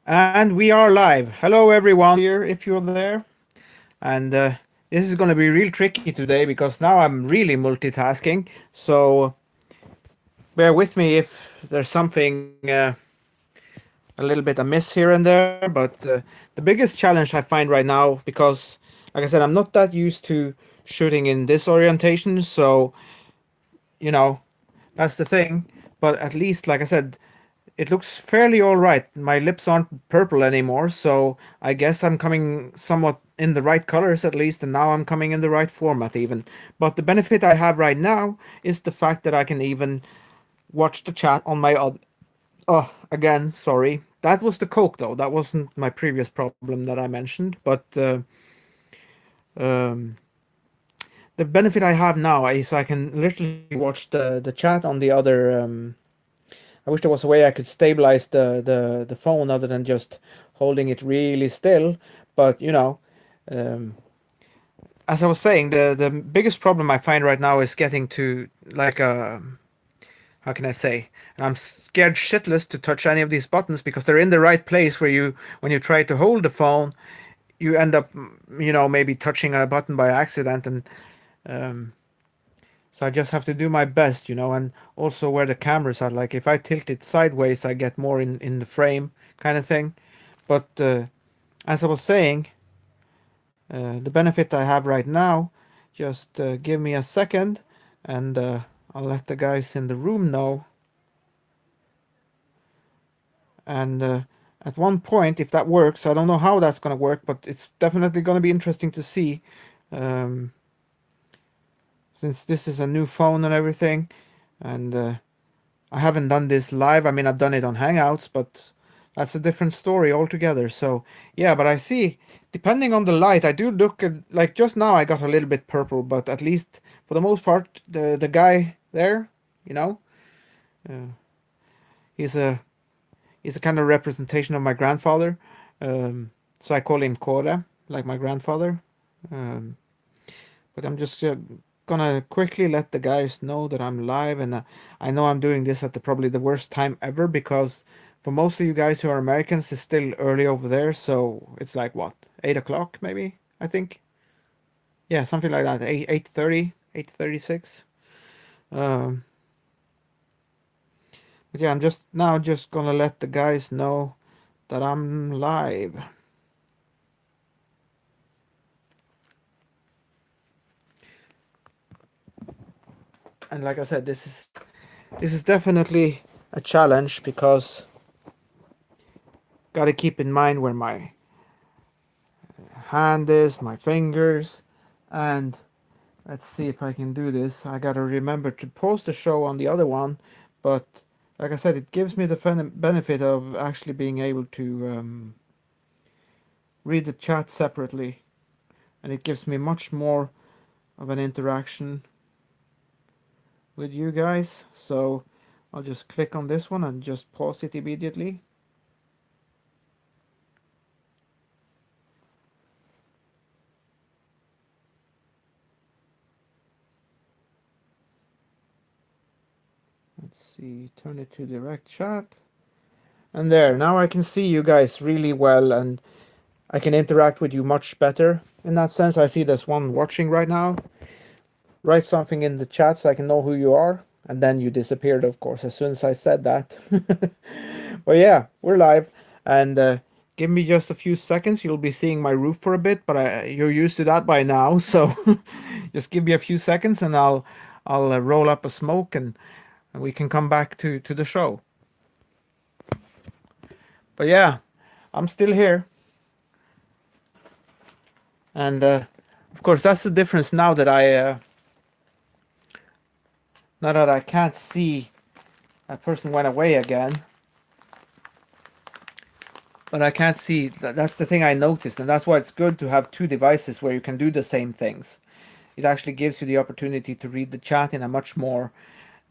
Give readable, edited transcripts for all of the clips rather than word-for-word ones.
And we are live. Hello, everyone here, if you're there. And this is going to be real tricky today because now I'm really multitasking. So bear with me if there's something a little bit amiss here and there. But the biggest challenge I find right now, because, like I said, I'm not that used to shooting in this orientation. So, you know, that's the thing. But at least, like I said, it looks fairly all right. My lips aren't purple anymore, so I guess I'm coming somewhat in the right colors at least, and now I'm coming in the right format even. But the benefit I have right now is the fact that I can even watch the chat on my odd. Oh, again, sorry. That was the Coke though. That wasn't my previous problem that I mentioned. But um, the benefit I have now is I can literally watch the chat on the other. I wish there was a way I could stabilize the phone other than just holding it really still. But um, as I was saying, the biggest problem I find right now is getting to like a how can I say? And I'm scared shitless to touch any of these buttons because they're in the right place where you when you try to hold the phone, you end up maybe touching a button by accident and um, so I just have to do my best, and also where the cameras are. Like if I tilt it sideways, I get more in the frame, kind of thing. But as I was saying, the benefit I have right now, just give me a second, and I'll let the guys in the room know. And at one point, if that works, I don't know how that's gonna work, but it's definitely gonna be interesting to see. Um, since this is a new phone and everything, and I haven't done this live. I mean, I've done it on Hangouts, but that's a different story altogether. So, yeah, but I see, depending on the light, I do look at, like just now I got a little bit purple, but at least for the most part, the guy there, you know, uh, he's a he's a kind of representation of my grandfather. Um, so I call him Kora, like my grandfather. Um, but I'm just gonna quickly let the guys know that I'm live, and I know I'm doing this at the probably the worst time ever because for most of you guys who are Americans, it's still early over there, so it's like what 8 o'clock maybe I think. Yeah, something like that. 8:30, 8:36. Um, but yeah, I'm just now just gonna let the guys know that I'm live. And like I said, this is definitely a challenge because gotta keep in mind where my hand is, my fingers, and let's see if I can do this. I gotta remember to pause the show on the other one, but like I said, it gives me the benefit of actually being able to read the chat separately, and it gives me much more of an interaction with you guys. So I'll just click on this one and just pause it immediately. Let's see, turn it to direct chat. And there, now I can see you guys really well and I can interact with you much better. In that sense, I see there's one watching right now. Write something in the chat so I can know who you are. And then you disappeared, of course, as soon as I said that. But yeah, we're live. And give me just a few seconds. You'll be seeing my roof for a bit, but you're used to that by now. So just give me a few seconds and I'll roll up a smoke and we can come back to the show. But yeah, I'm still here. And of course, that's the difference now that I can't see that person went away again. But I can't see. That's the thing I noticed, and that's why it's good to have two devices where you can do the same things. It actually gives you the opportunity to read the chat in a much more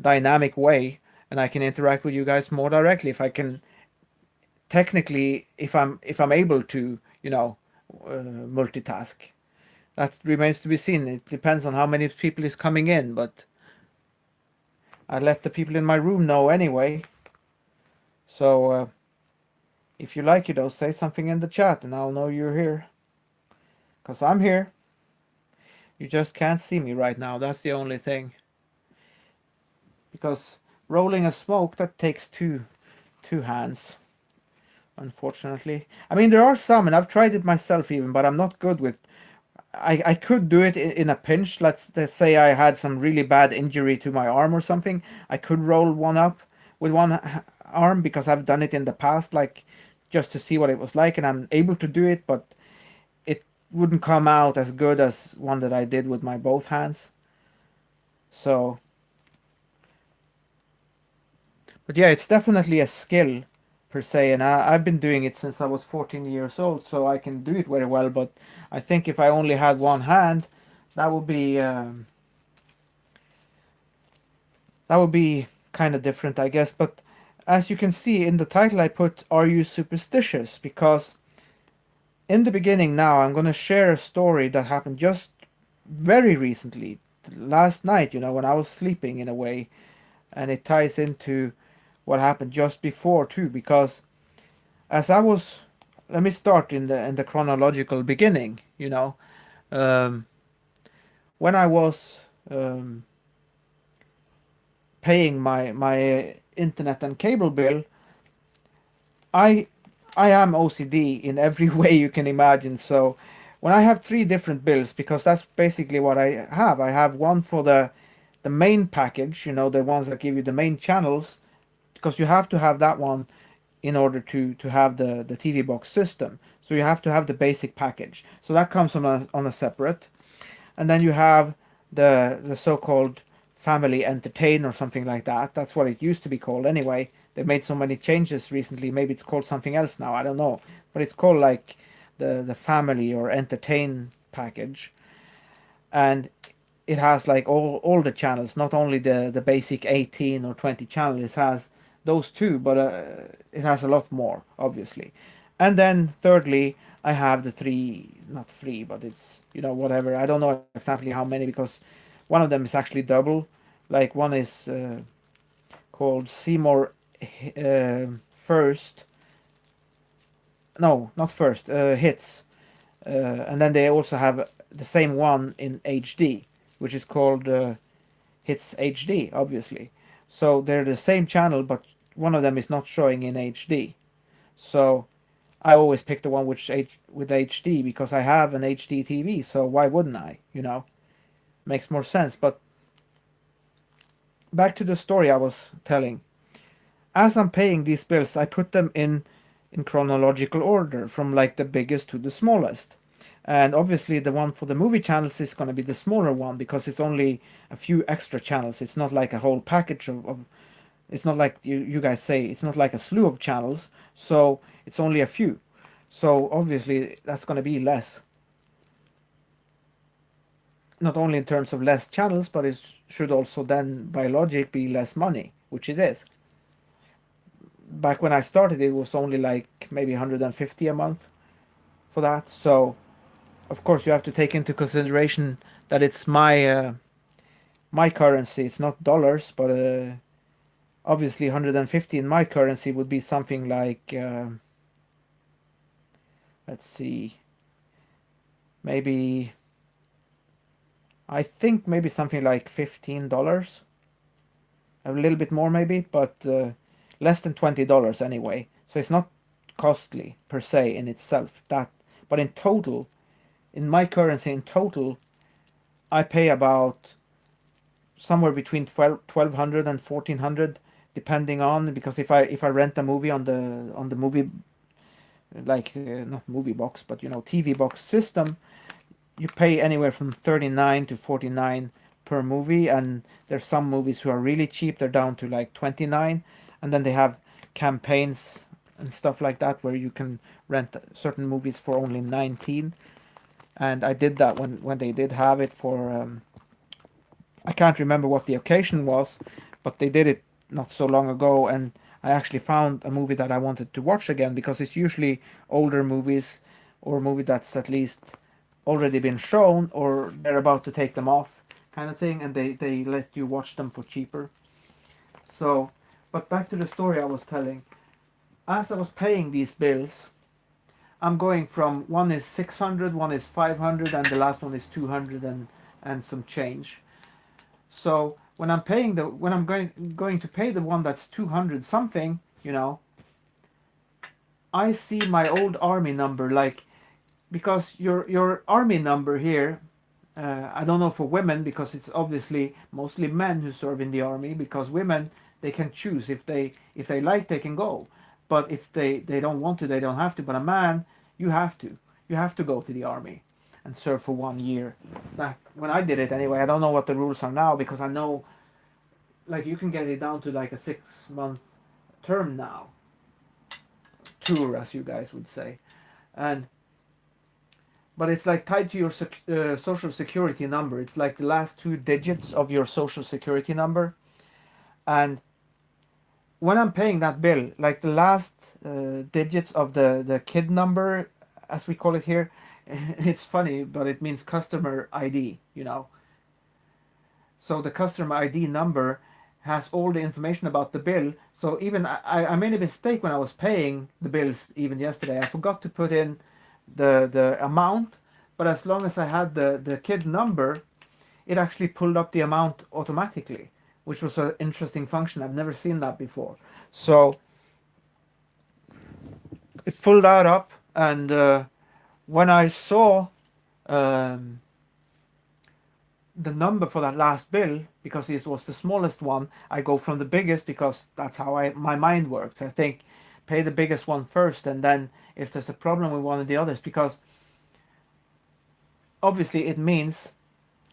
dynamic way, and I can interact with you guys more directly if I can technically, if I'm able to, multitask. That remains to be seen. It depends on how many people is coming in, but I let the people in my room know anyway. So If you like it, though, say something in the chat and I'll know you're here. Because I'm here. You just can't see me right now. That's the only thing. Because rolling a smoke, that takes two hands, unfortunately. I mean, there are some, and I've tried it myself even, but I'm not good with. I could do it in a pinch. Let's say I had some really bad injury to my arm or something. I could roll one up with one arm because I've done it in the past, like just to see what it was like, and I'm able to do it, but it wouldn't come out as good as one that I did with my both hands. So, but yeah, it's definitely a skill per se, and I've been doing it since I was 14 years old, so I can do it very well. But I think if I only had one hand, that would be that would be kind of different, I guess. But as you can see in the title, I put "Are you superstitious?" because in the beginning now I'm gonna share a story that happened just very recently, last night. You know, when I was sleeping in a way, and it ties into what happened just before too, because as I was, let me start in the chronological beginning. Um, when I was paying my internet and cable bill, I I am OCD in every way you can imagine. So when I have three different bills, because that's basically what I have one for the main package, the ones that give you the main channels, because you have to have that one in order to have the TV box system. So you have to have the basic package. So that comes on a separate. And then you have the so-called family entertain or something like that. That's what it used to be called anyway. They made so many changes recently. Maybe it's called something else now. I don't know. But it's called like the family or entertain package. And it has like all the channels, not only the basic 18 or 20 channels. It has those two, but it has a lot more, obviously. And then thirdly, I have the three, not three, but it's whatever. I don't know exactly how many because one of them is actually double. Like one is called Seymour First. No, not first. Hits. And then they also have the same one in HD, which is called Hits HD, obviously. So they're the same channel, but one of them is not showing in HD. So I always pick the one with HD because I have an HD TV. So why wouldn't I? Makes more sense. But back to the story I was telling. As I'm paying these bills, I put them in chronological order from like the biggest to the smallest. And obviously the one for the movie channels is going to be the smaller one because it's only a few extra channels. It's not like a whole package of it's not like you guys say, it's not like a slew of channels, so it's only a few. So obviously that's going to be less. Not only in terms of less channels, but it should also then by logic be less money, which it is. Back when I started, it was only like maybe 150 a month for that. So of course you have to take into consideration that it's my currency. It's not dollars, but obviously 150 in my currency would be something like let's see, maybe I think maybe something like $15, a little bit more maybe, but less than $20 anyway. So it's not costly per se in itself. But in total, in my currency in total, I pay about somewhere between 1200 and 1400 depending on, because if I rent a movie on the movie, like not movie box but TV box system, you pay anywhere from 39 to 49 per movie, and there's some movies who are really cheap, they're down to like 29, and then they have campaigns and stuff like that where you can rent certain movies for only 19. And I did that when they did have it for I can't remember what the occasion was, but they did it not so long ago, and I actually found a movie that I wanted to watch again because it's usually older movies or a movie that's at least already been shown or they're about to take them off kind of thing, and they let you watch them for cheaper. So, but back to the story I was telling. as I was paying these bills, I'm going from one is 600, one is 500, and the last one is 200 and some change. So when I'm going to pay the one that's 200 something, I see my old army number, like, because your army number here, I don't know for women, because it's obviously mostly men who serve in the army, because women, they can choose. If they like, they can go, but if they don't want to, they don't have to. But a man, you have to you have to go to the army and serve for 1 year. Back when I did it anyway, I don't know what the rules are now, because I know, like, you can get it down to like a 6 month term now, tour, as you guys would say. And but it's like tied to your social security number. It's like the last 2 digits of your social security number. And when I'm paying that bill, like the last digits of the kid number, as we call it here, it's funny, but it means customer ID. So the customer ID number has all the information about the bill. So even I made a mistake when I was paying the bills even yesterday. I forgot to put in the amount, but as long as I had the kid number, it actually pulled up the amount automatically, which was an interesting function. I've never seen that before. So it pulled that up, and when I saw um, the number for that last bill, because it was the smallest one, I go from the biggest, because that's how my mind works. I think pay the biggest one first, and then if there's a problem with one of the others, because obviously it means,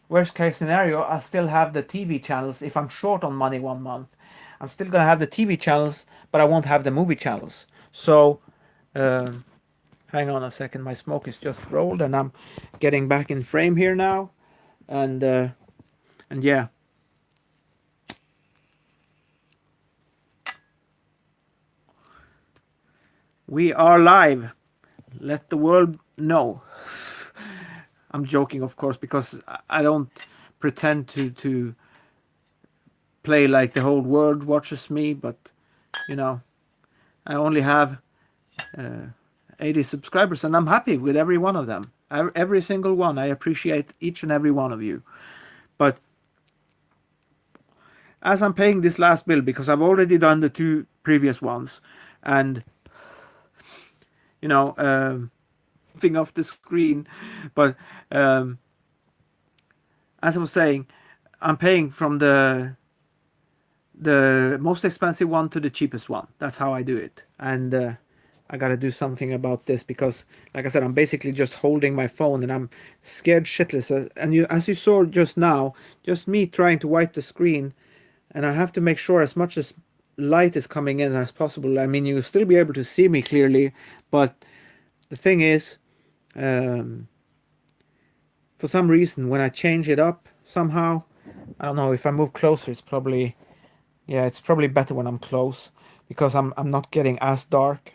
worst case scenario, I'll still have the TV channels. If I'm short on money 1 month, I'm still gonna have the TV channels, but I won't have the movie channels. So um, hang on a second, my smoke is just rolled, and I'm getting back in frame here now, and yeah, we are live. Let the world know. I'm joking, of course, because I don't pretend to play like the whole world watches me, but you know, I only have uh, 80 subscribers, and I'm happy with every one of them. Every single one. I appreciate each and every one of you. But as I'm paying this last bill, because I've already done the two previous ones, and you know, thing off the screen, but um, as I was saying, I'm paying from the most expensive one to the cheapest one. That's how I do it, and I gotta do something about this, because, like I said, I'm basically just holding my phone and I'm scared shitless. And as you saw just now, just me trying to wipe the screen, and I have to make sure as much as light is coming in as possible. I mean, you'll still be able to see me clearly, but the thing is, um, for some reason, when I change it up somehow, I don't know, if I move closer, it's probably better when I'm close, because I'm not getting as dark.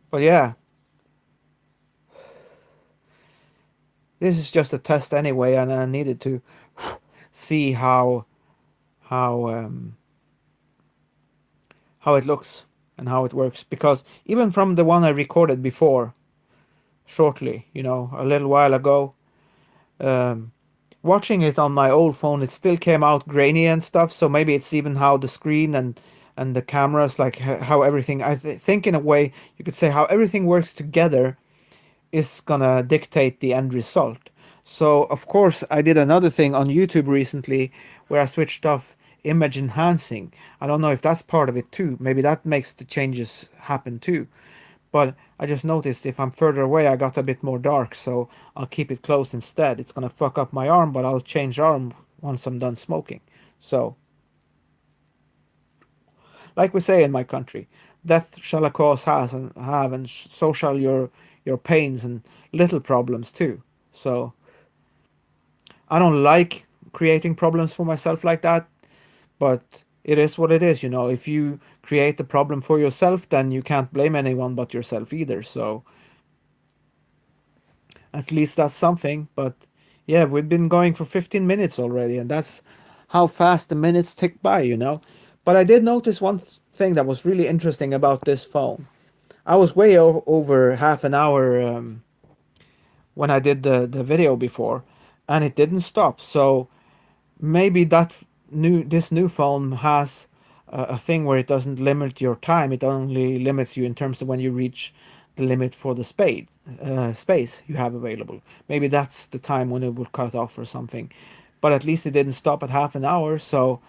But yeah, this is just a test anyway, and I needed to see how how it looks and how it works, because even from the one I recorded before, shortly, a little while ago, um, watching it on my old phone, it still came out grainy and stuff. So maybe it's even how the screen and the cameras, like how everything. I think in a way you could say how everything works together is gonna dictate the end result. So of course I did another thing on YouTube recently where I switched off image enhancing. I don't know if that's part of it too. Maybe that makes the changes happen too. But I just noticed if I'm further away I got a bit more dark, so I'll keep it closed instead. It's gonna fuck up my arm, but I'll change arm once I'm done smoking. So, like we say in my country, death shall a cause has and have, and so shall your pains and little problems too. So I don't like creating problems for myself like that, but it is what it is. If you create the problem for yourself, then you can't blame anyone but yourself either. So at least that's something. But yeah, we've been going for 15 minutes already, and that's how fast the minutes tick by. But I did notice one thing that was really interesting about this phone. I was way over half an hour when I did the video before, and it didn't stop. So maybe this new phone has a thing where it doesn't limit your time. It only limits you in terms of when you reach the limit for the space you have available. Maybe that's the time when it will cut off or something. But at least it didn't stop at half an hour. So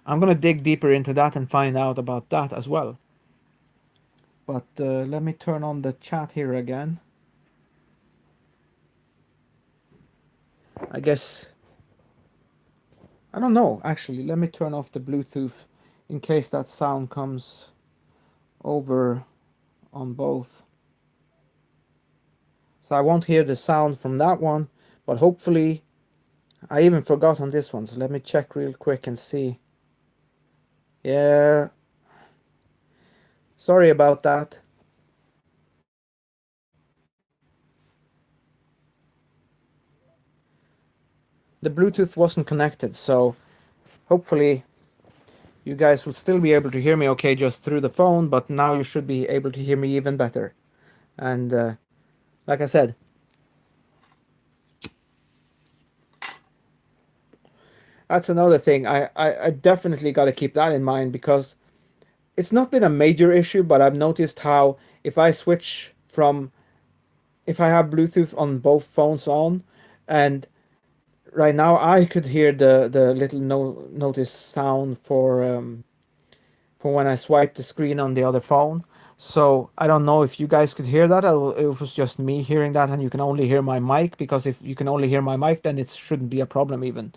I'm gonna dig deeper into that and find out about that as well. But let me turn on the chat here again. I guess I don't know actually. Let me turn off the Bluetooth in case that sound comes over on both. So I won't hear the sound from that one, but hopefully I even forgot on this one. So let me check real quick and see. Yeah, sorry about that. The Bluetooth wasn't connected, so hopefully you guys will still be able to hear me okay just through the phone, but now you should be able to hear me even better. And like I said, that's another thing. I definitely got to keep that in mind because it's not been a major issue, but I've noticed how if I switch from if I have Bluetooth on both phones on, and right now I could hear the little notice sound for when I swipe the screen on the other phone. So I don't know if you guys could hear that, or if it was just me hearing that, and you can only hear my mic. Because if you can only hear my mic, then it shouldn't be a problem even.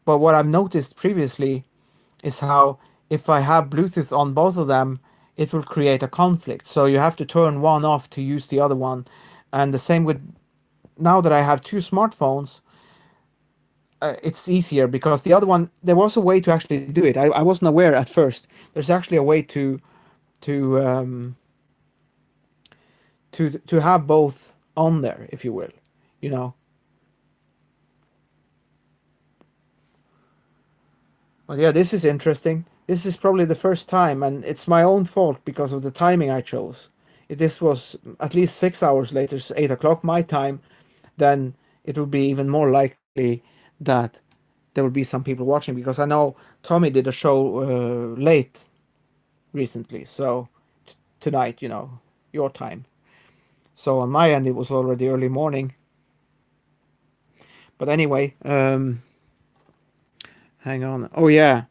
But what I've noticed previously is how if I have Bluetooth on both of them, it will create a conflict. So you have to turn one off to use the other one. And the same with now that I have two smartphones, it's easier because the other one there was a way to actually do it. I wasn't aware at first. There's actually a way to to have both on there, if you will, you know. But yeah, this is interesting. This is probably the first time, and it's my own fault because of the timing I chose. If this was at least 6 hours later, 8 o'clock my time, then it would be even more likely that there would be some people watching because I know Tommy did a show late recently, so tonight, your time. So on my end, it was already early morning. But anyway, hang on. Oh yeah.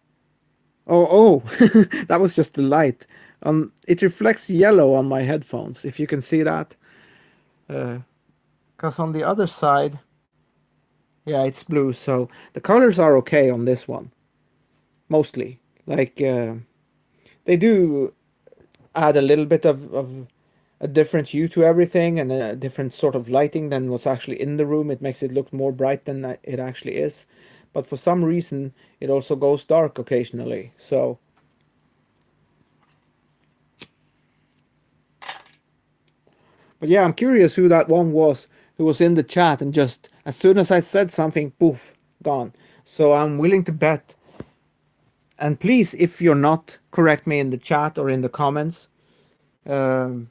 Oh, that was just the light. It reflects yellow on my headphones. If you can see that, because on the other side, yeah, it's blue. So the colors are okay on this one, mostly. Like they do add a little bit of a different hue to everything and a different sort of lighting than what's actually in the room. It makes it look more bright than it actually is. But for some reason, it also goes dark occasionally. So, but yeah, I'm curious who that one was who was in the chat and just as soon as I said something, poof, gone. So I'm willing to bet. And please, if you're not, correct me in the chat or in the comments. Um,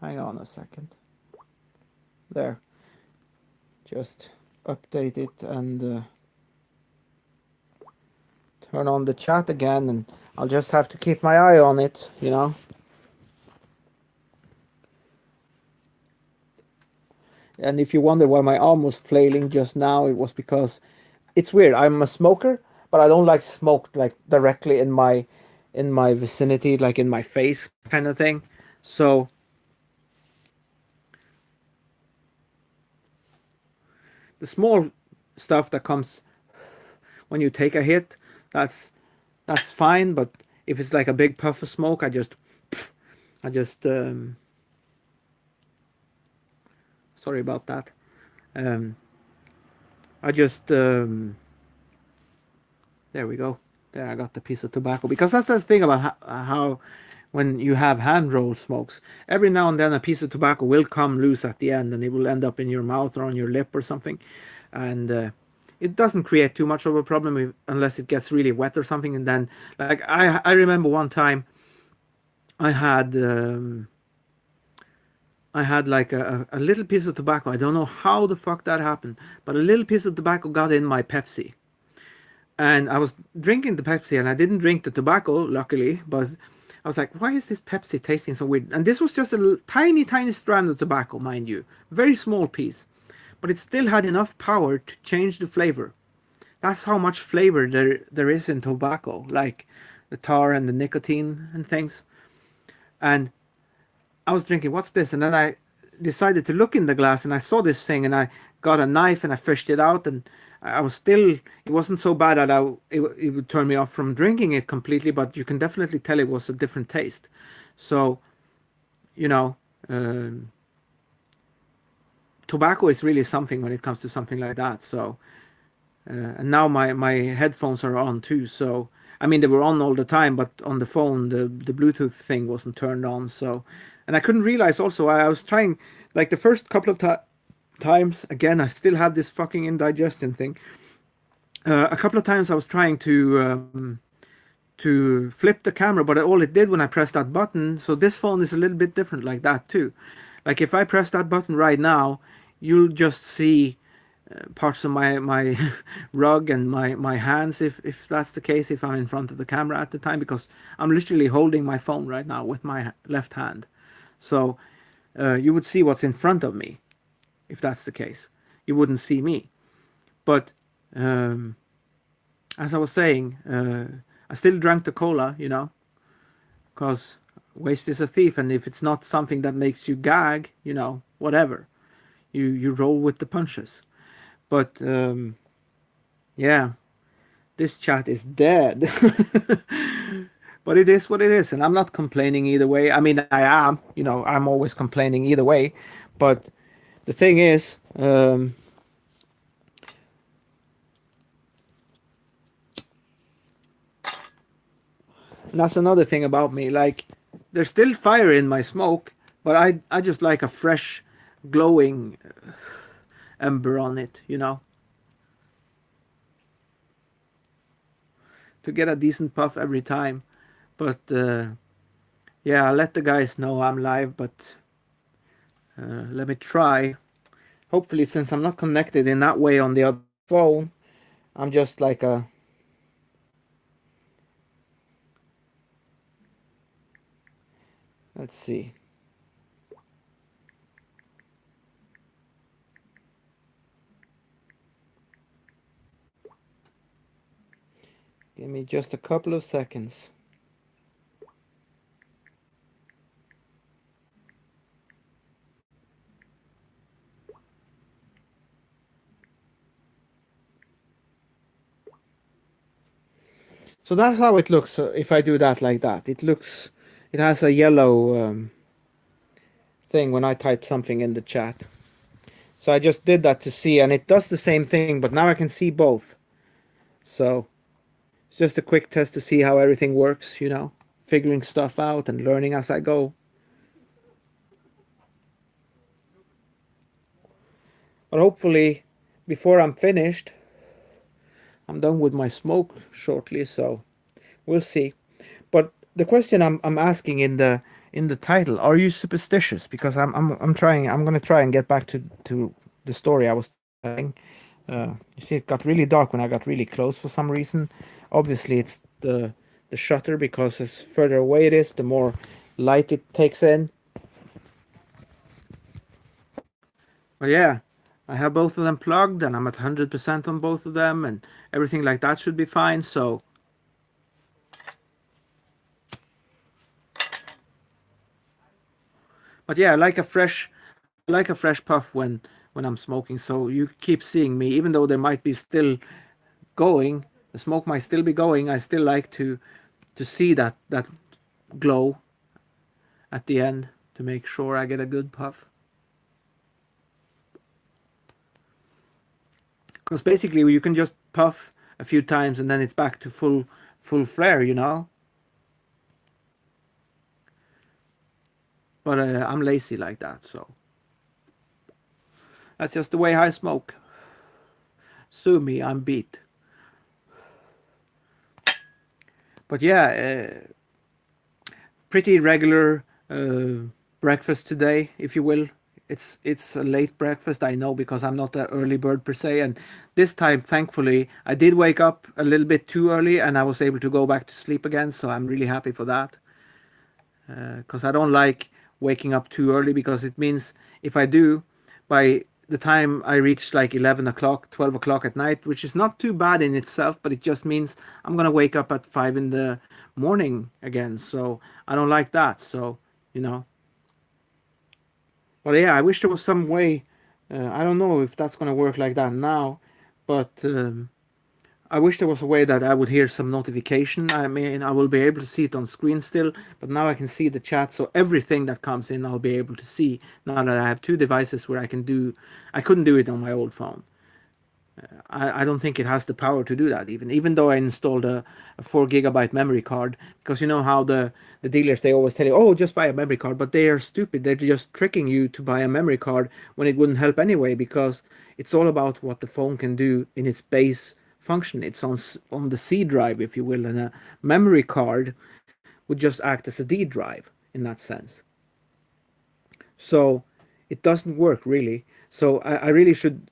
Hang on a second. There. Just update it and turn on the chat again, and I'll just have to keep my eye on it. And if you wonder why my arm was flailing just now, it was because it's weird. I'm a smoker, but I don't like smoke like directly in my vicinity, like in my face kind of thing. So the small stuff that comes when you take a hit, that's that's fine. But if it's like a big puff of smoke, I just sorry about that. Um, I just there we go. There, I got the piece of tobacco because that's the thing about how when you have hand roll smokes, every now and then a piece of tobacco will come loose at the end, and it will end up in your mouth or on your lip or something, and it doesn't create too much of a problem unless it gets really wet or something. And then, like I remember one time I had I had like a little piece of tobacco. I don't know how the fuck that happened, but a little piece of tobacco got in my Pepsi. And I was drinking the Pepsi and I didn't drink the tobacco, luckily, but I was like, why is this Pepsi tasting so weird? And this was just a tiny, tiny strand of tobacco, mind you. Very small piece. But it still had enough power to change the flavor. That's how much flavor there is in tobacco, like the tar and the nicotine and things. And I was drinking, what's this? And then I decided to look in the glass and I saw this thing and I got a knife and I fished it out and I was still, it wasn't so bad that it would turn me off from drinking it completely, but you can definitely tell it was a different taste. So, you know, um, tobacco is really something when it comes to something like that. So, and now my headphones are on too. So, I mean, they were on all the time, but on the phone, the Bluetooth thing wasn't turned on. So, and I couldn't realize also, I was trying, like the first couple of times, again, I still have this fucking indigestion thing. A couple of times I was trying to flip the camera, but all it did when I pressed that button, so this phone is a little bit different like that too. Like if I press that button right now, you'll just see parts of my rug and my hands if that's the case, if I'm in front of the camera at the time, because I'm literally holding my phone right now with my left hand. So you would see what's in front of me if that's the case. You wouldn't see me. But um, as I was saying, I still drank the cola, because waste is a thief, and if it's not something that makes you gag, whatever, you roll with the punches. But yeah, this chat is dead. But it is what it is, and I'm not complaining either way. I mean, I am, I'm always complaining either way. But the thing is, and that's another thing about me. Like, there's still fire in my smoke, but I just like a fresh, glowing ember on it, to get a decent puff every time. But yeah, I'll let the guys know I'm live, but let me try. Hopefully, since I'm not connected in that way on the other phone, I'm just like a. Let's see. Give me just a couple of seconds. So that's how it looks if I do that like that. It has a yellow thing when I type something in the chat. So I just did that to see, and it does the same thing, but now I can see both. So it's just a quick test to see how everything works, figuring stuff out and learning as I go. But hopefully, before I'm finished, I'm done with my smoke shortly, so we'll see. But the question I'm asking in the title, are you superstitious? Because I'm gonna try and get back to the story I was telling. You see, it got really dark when I got really close for some reason. Obviously, it's the shutter, because as further away it is, the more light it takes in. But yeah, I have both of them plugged, and I'm at 100% on both of them, and everything like that should be fine. So, but yeah, I like a fresh puff when I'm smoking. So you keep seeing me, even though there might be still going, the smoke might still be going. I still like to see that glow at the end to make sure I get a good puff. Because basically you can just puff a few times and then it's back to full flare. But I'm lazy like that, so that's just the way I smoke. Sue me, I'm beat. But yeah, pretty regular breakfast today, if you will. It's a late breakfast, I know, because I'm not an early bird per se. And this time, thankfully, I did wake up a little bit too early, and I was able to go back to sleep again. So I'm really happy for that. Because I don't like waking up too early, because it means if I do, by the time I reach like 11 o'clock, 12 o'clock at night, which is not too bad in itself, but it just means I'm going to wake up at 5 in the morning again. So I don't like that. So, you know, but yeah, I wish there was some way. I don't know if that's going to work like that now, but I wish there was a way that I would hear some notification. I mean, I will be able to see it on screen still, but now I can see the chat, so everything that comes in I'll be able to see now that I have two devices where I can do. I couldn't do it on my old phone. I don't think it has the power to do that, even though I installed a 4 gigabyte memory card, because you know how the dealers, they always tell you, oh, just buy a memory card, but they are stupid. They're just tricking you to buy a memory card when it wouldn't help anyway, because it's all about what the phone can do in its base function. It's on the C drive, if you will, and a memory card would just act as a D drive in that sense. So it doesn't work really. So I really should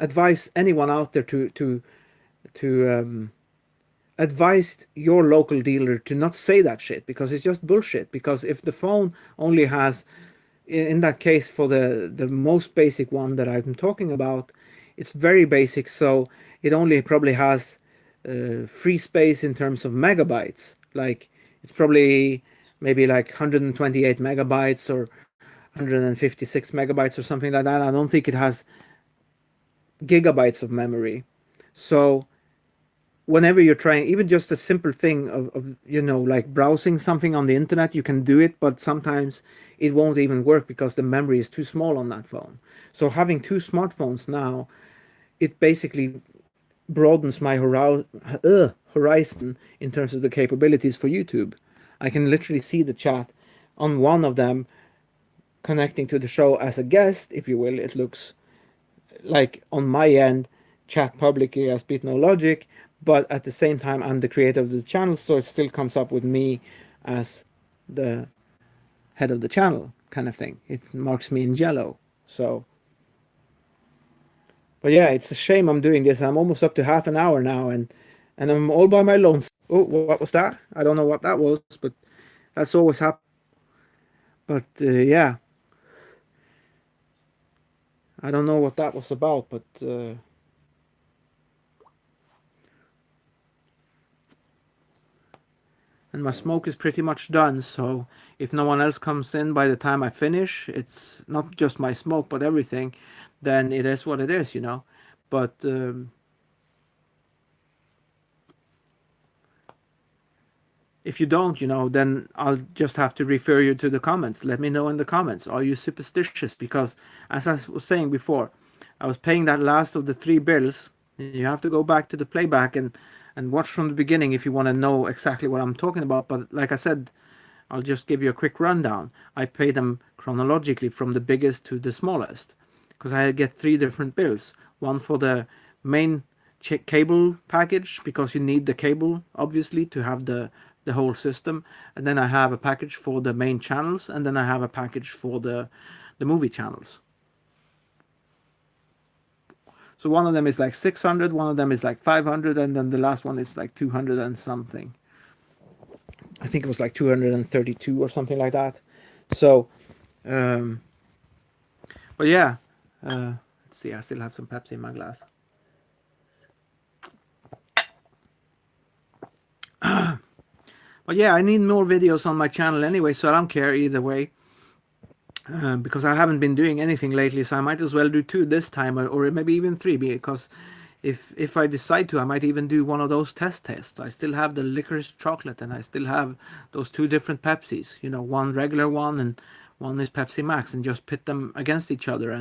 advise anyone out there to advise your local dealer to not say that shit, because it's just bullshit. Because if the phone only has, in that case, for the most basic one that I'm talking about, it's very basic, so it only probably has free space in terms of megabytes. Like, it's probably maybe like 128 megabytes or 156 megabytes or something like that. I don't think it has gigabytes of memory. So whenever you're trying, even just a simple thing of like browsing something on the internet, you can do it, but sometimes it won't even work because the memory is too small on that phone. So having two smartphones now, it basically broadens my horizon in terms of the capabilities for YouTube. I can literally see the chat on one of them connecting to the show as a guest, if you will. It looks like on my end, chat publicly as Beat No Logic, but at the same time, I'm the creator of the channel, so it still comes up with me as the head of the channel, kind of thing. It marks me in yellow. So, but yeah, it's a shame I'm doing this. I'm almost up to half an hour now, and I'm all by my lonesome. Oh, what was that? I don't know what that was, but that's always happened. But yeah, I don't know what that was about, but and my smoke is pretty much done. So if no one else comes in by the time I finish, it's not just my smoke but everything, then it is what it is. But if you don't, then I'll just have to refer you to the comments. Let me know in the comments, are you superstitious? Because as I was saying before, I was paying that last of the three bills. You have to go back to the playback and watch from the beginning if you want to know exactly what I'm talking about. But like I said, I'll just give you a quick rundown. I pay them chronologically from the biggest to the smallest, because I get three different bills. One for the main cable package, because you need the cable obviously to have the whole system, and then I have a package for the main channels, and then I have a package for the movie channels. So one of them is like 600, one of them is like 500, and then the last one is like 200 and something. I think it was like 232 or something like that. So, um, but yeah, let's see. I still have some Pepsi in my glass. But yeah, I need more videos on my channel anyway, so I don't care either way. Because I haven't been doing anything lately, so I might as well do two this time, or maybe even three. Because if I decide to, I might even do one of those tests. I still have the licorice chocolate, and I still have those two different Pepsis. One regular one and one is Pepsi Max, and just pit them against each other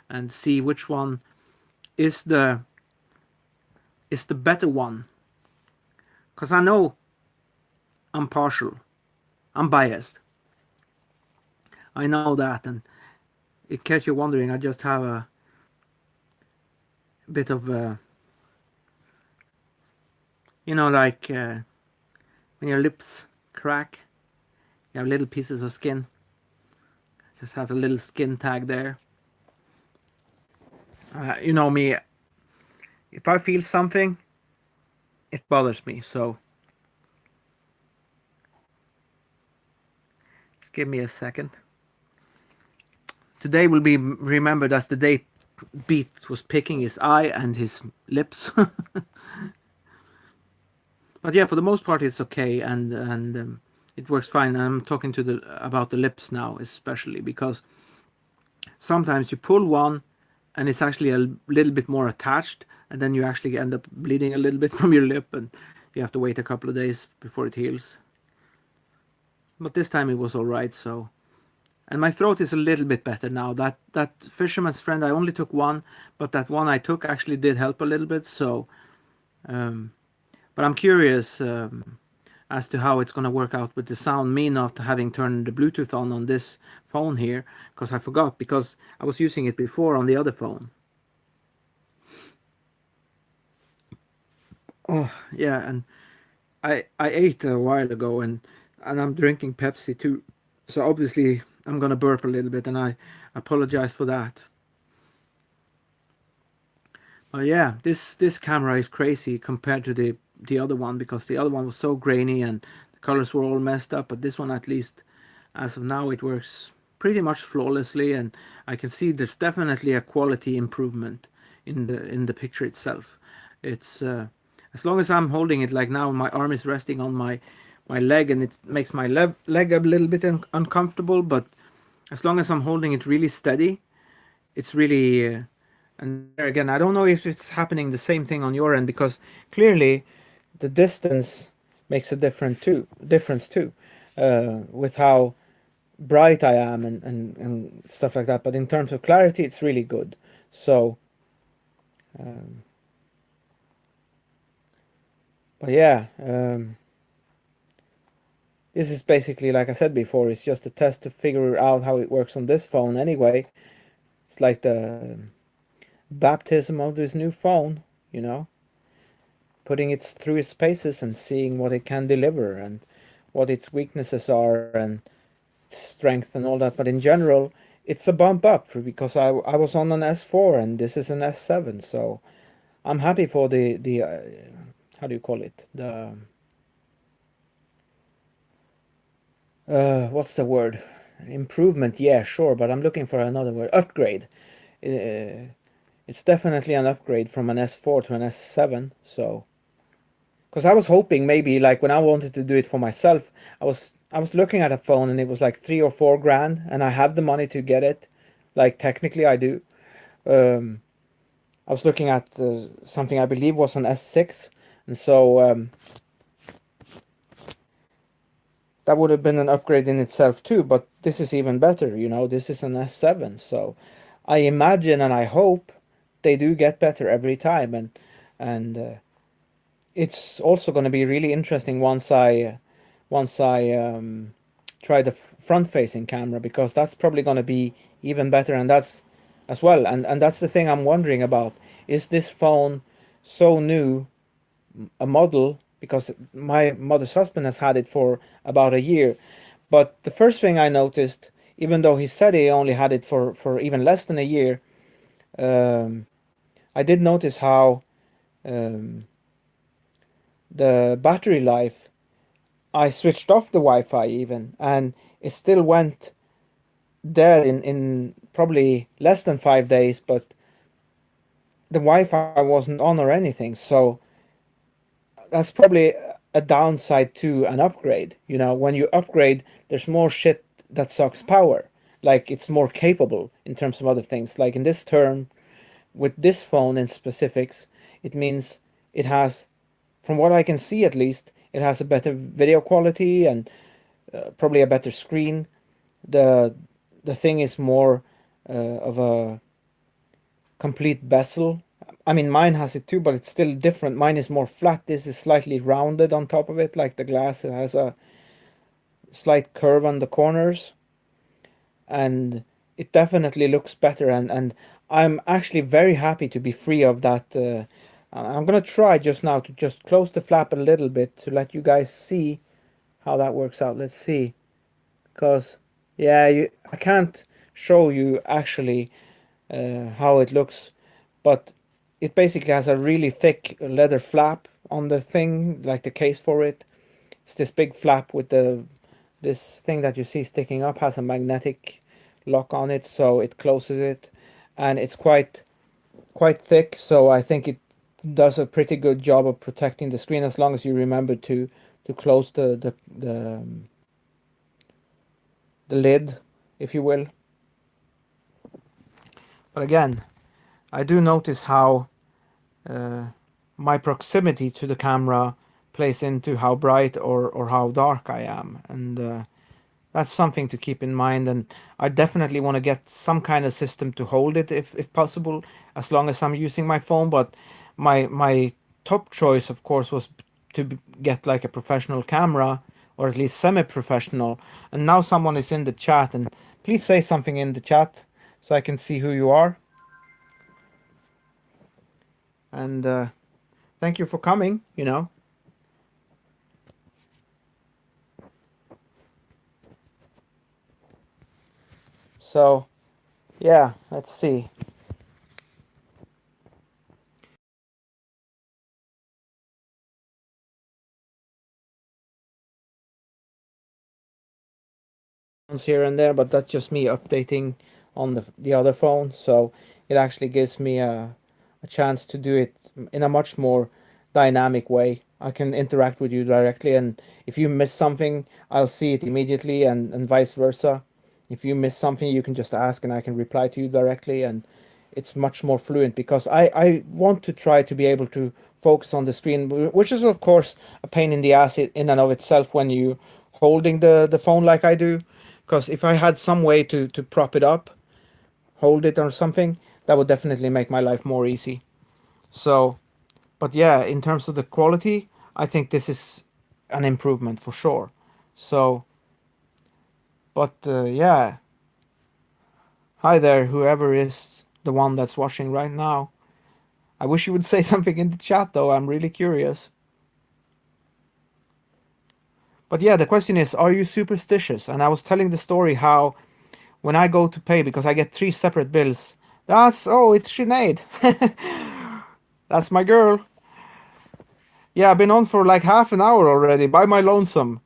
and see which one is the better one. Because I know I'm partial, I'm biased. I know that, and in case you're wondering, I just have bit of like when your lips crack, you have little pieces of skin. Just have a little skin tag there. You know me, if I feel something, it bothers me. So just give me a second. Today will be remembered as the day Beat was picking his eye and his lips. But yeah, for the most part, it's okay, and it works fine. I'm talking to the about the lips now, especially because sometimes you pull one, and it's actually a little bit more attached, and then you actually end up bleeding a little bit from your lip, and you have to wait a couple of days before it heals. But this time it was all right. So, and my throat is a little bit better now. That fisherman's friend, I only took one, but that one I took actually did help a little bit. So, um, but I'm curious as to how it's going to work out with the sound. Me not having turned the Bluetooth on this phone here because I forgot because I was using it before on the other phone. Oh yeah, and I ate a while ago and I'm drinking Pepsi too, so obviously I'm gonna burp a little bit, and I apologize for that. Yeah, this camera is crazy compared to the other one because the other one was so grainy and the colors were all messed up. But this one, at least as of now, it works pretty much flawlessly, and I can see there's definitely a quality improvement in the picture itself. It's as long as I'm holding it like now, my arm is resting on my leg, and it makes my leg a little bit uncomfortable. But as long as I'm holding it really steady, it's really and there again, I don't know if it's happening the same thing on your end because clearly the distance makes a difference too, with how bright I am and stuff like that. But in terms of clarity, it's really good. So, um, but yeah, this is basically like I said before. It's just a test to figure out how it works on this phone. Anyway, it's like the baptism of this new phone. You know, putting it through its paces and seeing what it can deliver and what its weaknesses are and strength and all that. But in general, it's a bump up because I was on an S4 and this is an S7. So I'm happy for the how do you call it, the what's the word, improvement, yeah, sure, but I'm looking for another word, upgrade. It's definitely an upgrade from an S4 to an S7. So because I was hoping maybe like when I wanted to do it for myself, I was looking at a phone and it was like 3 or 4 grand, and I have the money to get it. Like technically, I do. Um, I was looking at something I believe was an S6, and so that would have been an upgrade in itself too. But this is even better. This is an S7, so I imagine and I hope they do get better every time, and it's also going to be really interesting once I try the front-facing camera because that's probably going to be even better, and that's as well. And that's the thing I'm wondering about. Is this phone so new a model? Because my mother's husband has had it for about a year, but the first thing I noticed, even though he said he only had it for even less than a year, um, I did notice how um, the battery life. I switched off the Wi-Fi even, and it still went dead in probably less than 5 days. But the Wi-Fi wasn't on or anything, so that's probably a downside to an upgrade. When you upgrade, there's more shit that sucks power. Like it's more capable in terms of other things. Like in this term, with this phone in specifics, it means it has, from what I can see at least, it has a better video quality and probably a better screen. The thing is more of a complete bezel. I mean, mine has it too, but it's still different. Mine is more flat. This is slightly rounded on top of it, like the glass. It has a slight curve on the corners, and it definitely looks better. And I'm actually very happy to be free of that. I'm gonna try just now to just close the flap a little bit to let you guys see how that works out. Let's see, because yeah, I can't show you actually how it looks, but it basically has a really thick leather flap on the thing, like the case for it. It's this big flap with the this thing that you see sticking up has a magnetic lock on it, so it closes it, and it's quite thick. So I think it does a pretty good job of protecting the screen as long as you remember to close the lid, if you will. But again, I do notice how uh, my proximity to the camera plays into how bright or how dark I am, and that's something to keep in mind. And I definitely want to get some kind of system to hold it if possible, as long as I'm using my phone. But my top choice, of course, was to get like a professional camera, or at least semi-professional. And now someone is in the chat, and please say something in the chat so I can see who you are. And thank you for coming. So yeah, let's see. Here and there, but that's just me updating on the other phone. So it actually gives me a chance to do it in a much more dynamic way. I can interact with you directly, and if you miss something, I'll see it immediately, and vice versa. If you miss something, you can just ask, and I can reply to you directly, and it's much more fluent because I want to try to be able to focus on the screen, which is of course a pain in the ass in and of itself when you holding the phone like I do. Because if I had some way to prop it up, hold it or something, that would definitely make my life more easy. So, but yeah, in terms of the quality, I think this is an improvement for sure. So, but yeah, hi there, whoever is the one that's watching right now. I wish you would say something in the chat though, I'm really curious. But yeah, the question is, are you superstitious? And I was telling the story how when I go to pay, because I get three separate bills. Oh, it's Sinead. That's my girl. Yeah, I've been on for like half an hour already by my lonesome.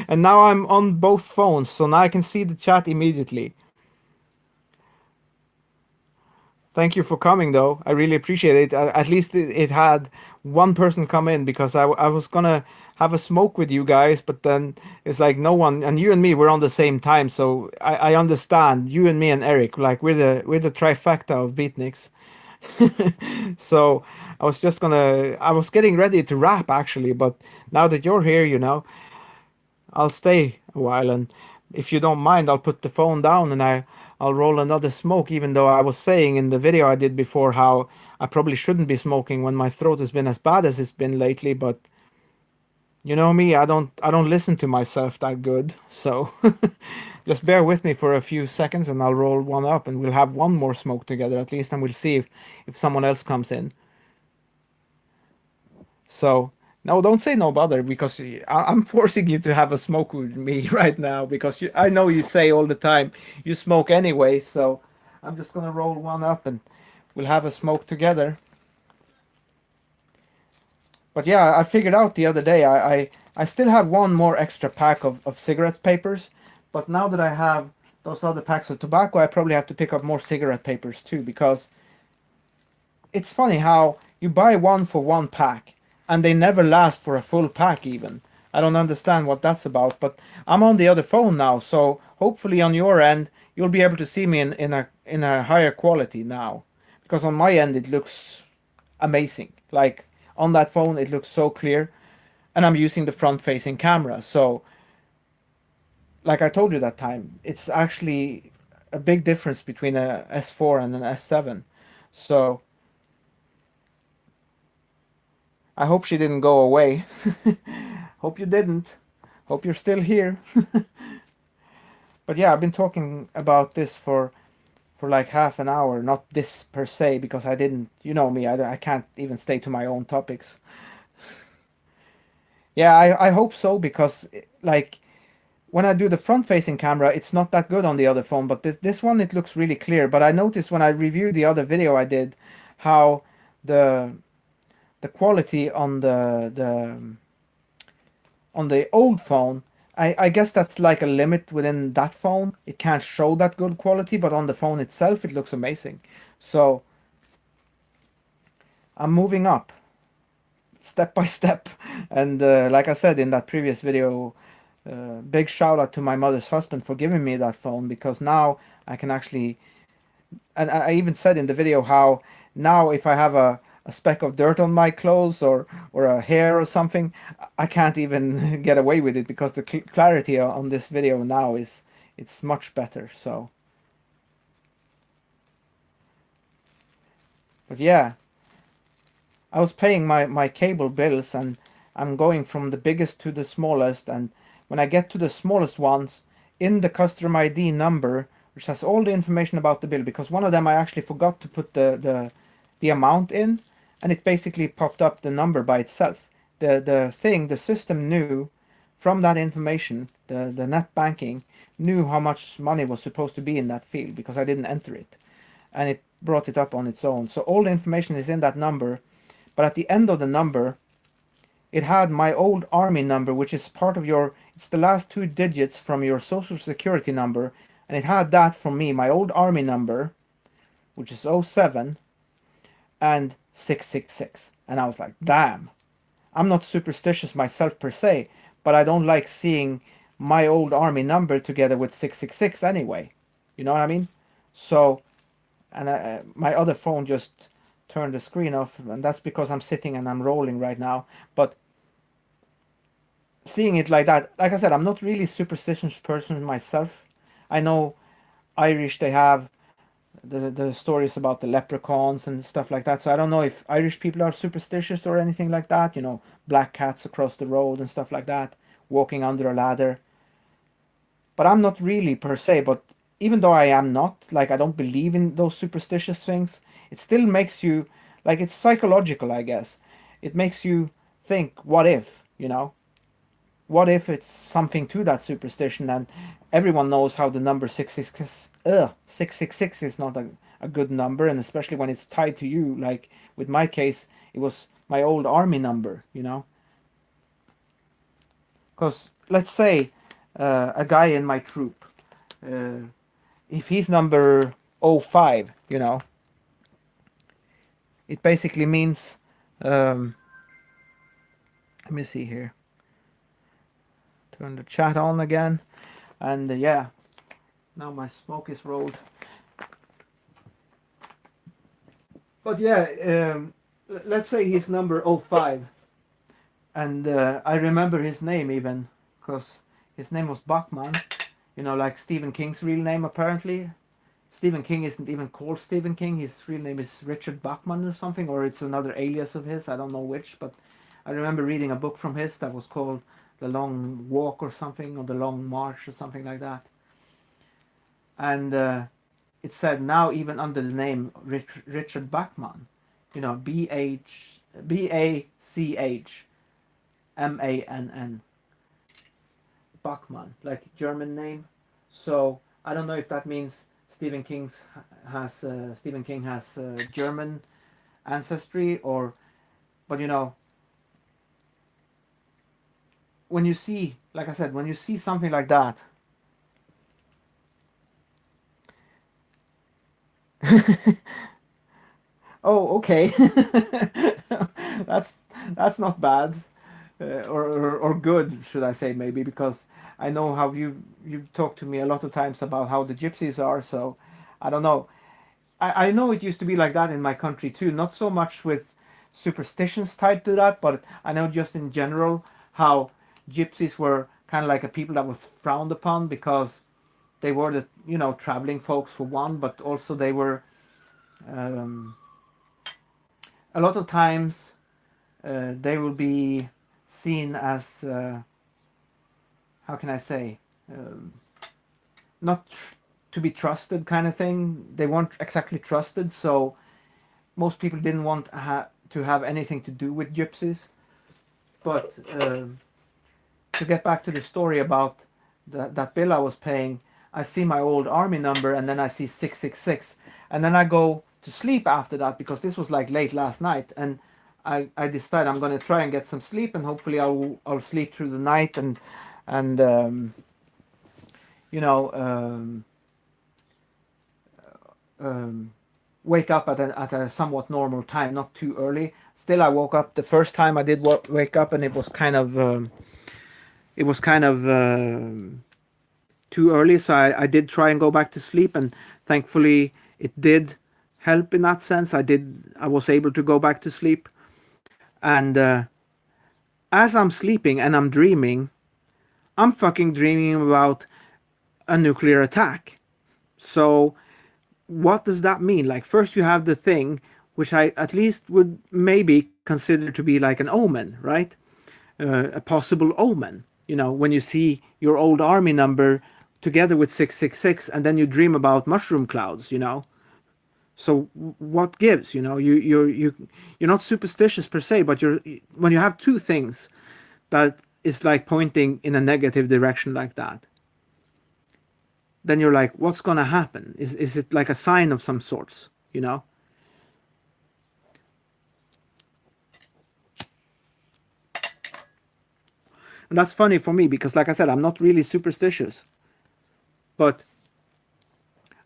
And now I'm on both phones, so now I can see the chat immediately. Thank you for coming, though. I really appreciate it. At least it had one person come in because I was gonna have a smoke with you guys, but then it's like no one, and you and me, we're on the same time, so I understand. You and me and Eric, like we're the trifecta of beatniks. So I was getting ready to wrap actually, but now that you're here, I'll stay a while, and if you don't mind, I'll put the phone down and I'll roll another smoke, even though I was saying in the video I did before how I probably shouldn't be smoking when my throat has been as bad as it's been lately, but you know me, I don't listen to myself that good. So just bear with me for a few seconds and I'll roll one up and we'll have one more smoke together at least, and we'll see if someone else comes in. So no, don't say no bother because I'm forcing you to have a smoke with me right now because I know you say all the time you smoke anyway. So I'm just gonna roll one up and we'll have a smoke together. But yeah, I figured out the other day I still have one more extra pack of cigarette papers, but now that I have those other packs of tobacco, I probably have to pick up more cigarette papers too because it's funny how you buy one for one pack and they never last for a full pack even. I don't understand what that's about, but I'm on the other phone now, so hopefully on your end you'll be able to see me in a higher quality now. Because on my end it looks amazing. Like on that phone it looks so clear and I'm using the front facing camera. So like I told you that time, it's actually a big difference between a S4 and an S7. So I hope she didn't go away. Hope you didn't. Hope you're still here. But yeah, I've been talking about this for like half an hour. Not this per se, because I didn't. You know me. I can't even stay to my own topics. Yeah, I hope so because like when I do the front facing camera, it's not that good on the other phone, but this one it looks really clear. But I noticed when I reviewed the other video I did how the the quality on the old phone, I guess that's like a limit within that phone. It can't show that good quality, but on the phone itself it looks amazing. So I'm moving up step by step. And like I said in that previous video, big shout out to my mother's husband for giving me that phone because now I can actually, and I even said in the video how now if I have a speck of dirt on my clothes or a hair or something, I can't even get away with it because the clarity on this video now is it's much better. So, but yeah, I was paying my cable bills and I'm going from the biggest to the smallest. And when I get to the smallest ones, in the customer ID number, which has all the information about the bill, because one of them I actually forgot to put the amount in, and it basically popped up the number by itself. The system knew from that information, the net banking knew how much money was supposed to be in that field because I didn't enter it, and it brought it up on its own. So all the information is in that number, but at the end of the number, it had my old army number, which is part of your, it's the last two digits from your social security number. And it had that from me, my old army number, which is '07 and 666. And I was like, damn, I'm not superstitious myself per se, but I don't like seeing my old army number together with 666 anyway. You know what I mean? So, and my other phone just turned the screen off, and that's because I'm sitting and I'm rolling right now. But seeing it like that, like I said, I'm not really a superstitious person myself. I know Irish, they have the stories about the leprechauns and stuff like that. So I don't know if Irish people are superstitious or anything like that. You know, black cats across the road and stuff like that, walking under a ladder. But I'm not really per se. But even though I am not, like I don't believe in those superstitious things, it still makes you, like it's psychological, I guess. It makes you think, what if, you know? What if it's something to that superstition and everyone knows how the number 666 is not a good number, and especially when it's tied to you, like with my case it was my old army number, you know, because let's say a guy in my troop, uh, if he's number '05, you know, it basically means let me see here, turn the chat on again, and yeah, now my smoke is rolled. But yeah, let's say he's number '05, and I remember his name even because his name was Bachman. You know, like Stephen King's real name apparently. Stephen King isn't even called Stephen King. His real name is Richard Bachman or something, or it's another alias of his. I don't know which, but I remember reading a book from his that was called The Long Walk or something, or The Long March or something like that. And it said now even under the name Richard Bachman, you know, Bachmann, Bachmann, like German name. So I don't know if that means Stephen King has German ancestry, or, but you know, when you see, like I said, when you see something like that. Oh, okay. that's that's not bad, or good, should I say, maybe, because I know how you've talked to me a lot of times about how the gypsies are. So I don't know. I know it used to be like that in my country too. Not so much with superstitions tied to that, but I know just in general how gypsies were kind of like a people that was frowned upon because they were the, you know, traveling folks for one, but also they were um, a lot of times they will be seen as how can I say, um, not. to be trusted kind of thing. They weren't exactly trusted, so most people didn't want to have anything to do with gypsies. But to get back to the story about that bill I was paying, I see my old army number and then I see 666. And then I go to sleep after that because this was like late last night. And I decide I'm going to try and get some sleep and hopefully I'll sleep through the night and you know, um, wake up at a somewhat normal time, not too early. Still, I woke up the first time I did wake up, and it was kind of too early. So I did try and go back to sleep, and thankfully it did help in that sense. I was able to go back to sleep, and as I'm sleeping and I'm dreaming, I'm fucking dreaming about a nuclear attack. So what does that mean? Like, first you have the thing, which I at least would maybe consider to be like an omen, right? A possible omen. You know, when you see your old army number together with 666, and then you dream about mushroom clouds. So what gives? You're not superstitious per se, but when you have two things that is like pointing in a negative direction like that, then you're like, what's gonna happen? Is it like a sign of some sorts? And that's funny for me because, like I said, I'm not really superstitious, but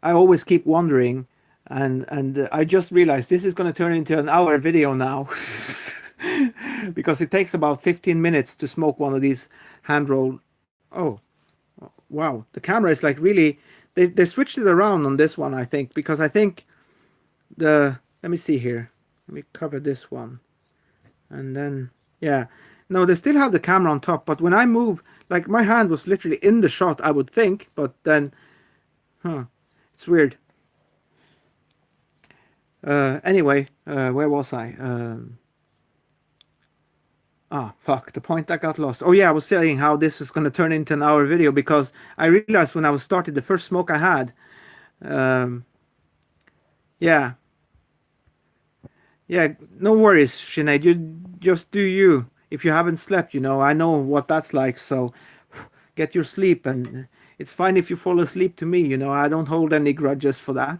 I always keep wondering, and I just realized this is going to turn into an hour video now, because it takes about 15 minutes to smoke one of these hand rolled. Oh, wow! The camera is like really. They switched it around on this one, I think, because I think let me see here. Let me cover this one, and then yeah. No, they still have the camera on top, but when I move, like my hand was literally in the shot, I would think, but then, huh, it's weird. Anyway, where was I? Fuck, the point that got lost. Oh yeah, I was saying how this is going to turn into an hour video because I realized when I was started the first smoke I had. Um, yeah, yeah, no worries, Sinead. You just do you. If you haven't slept, I know what that's like. So get your sleep, and it's fine if you fall asleep to me. I don't hold any grudges for that.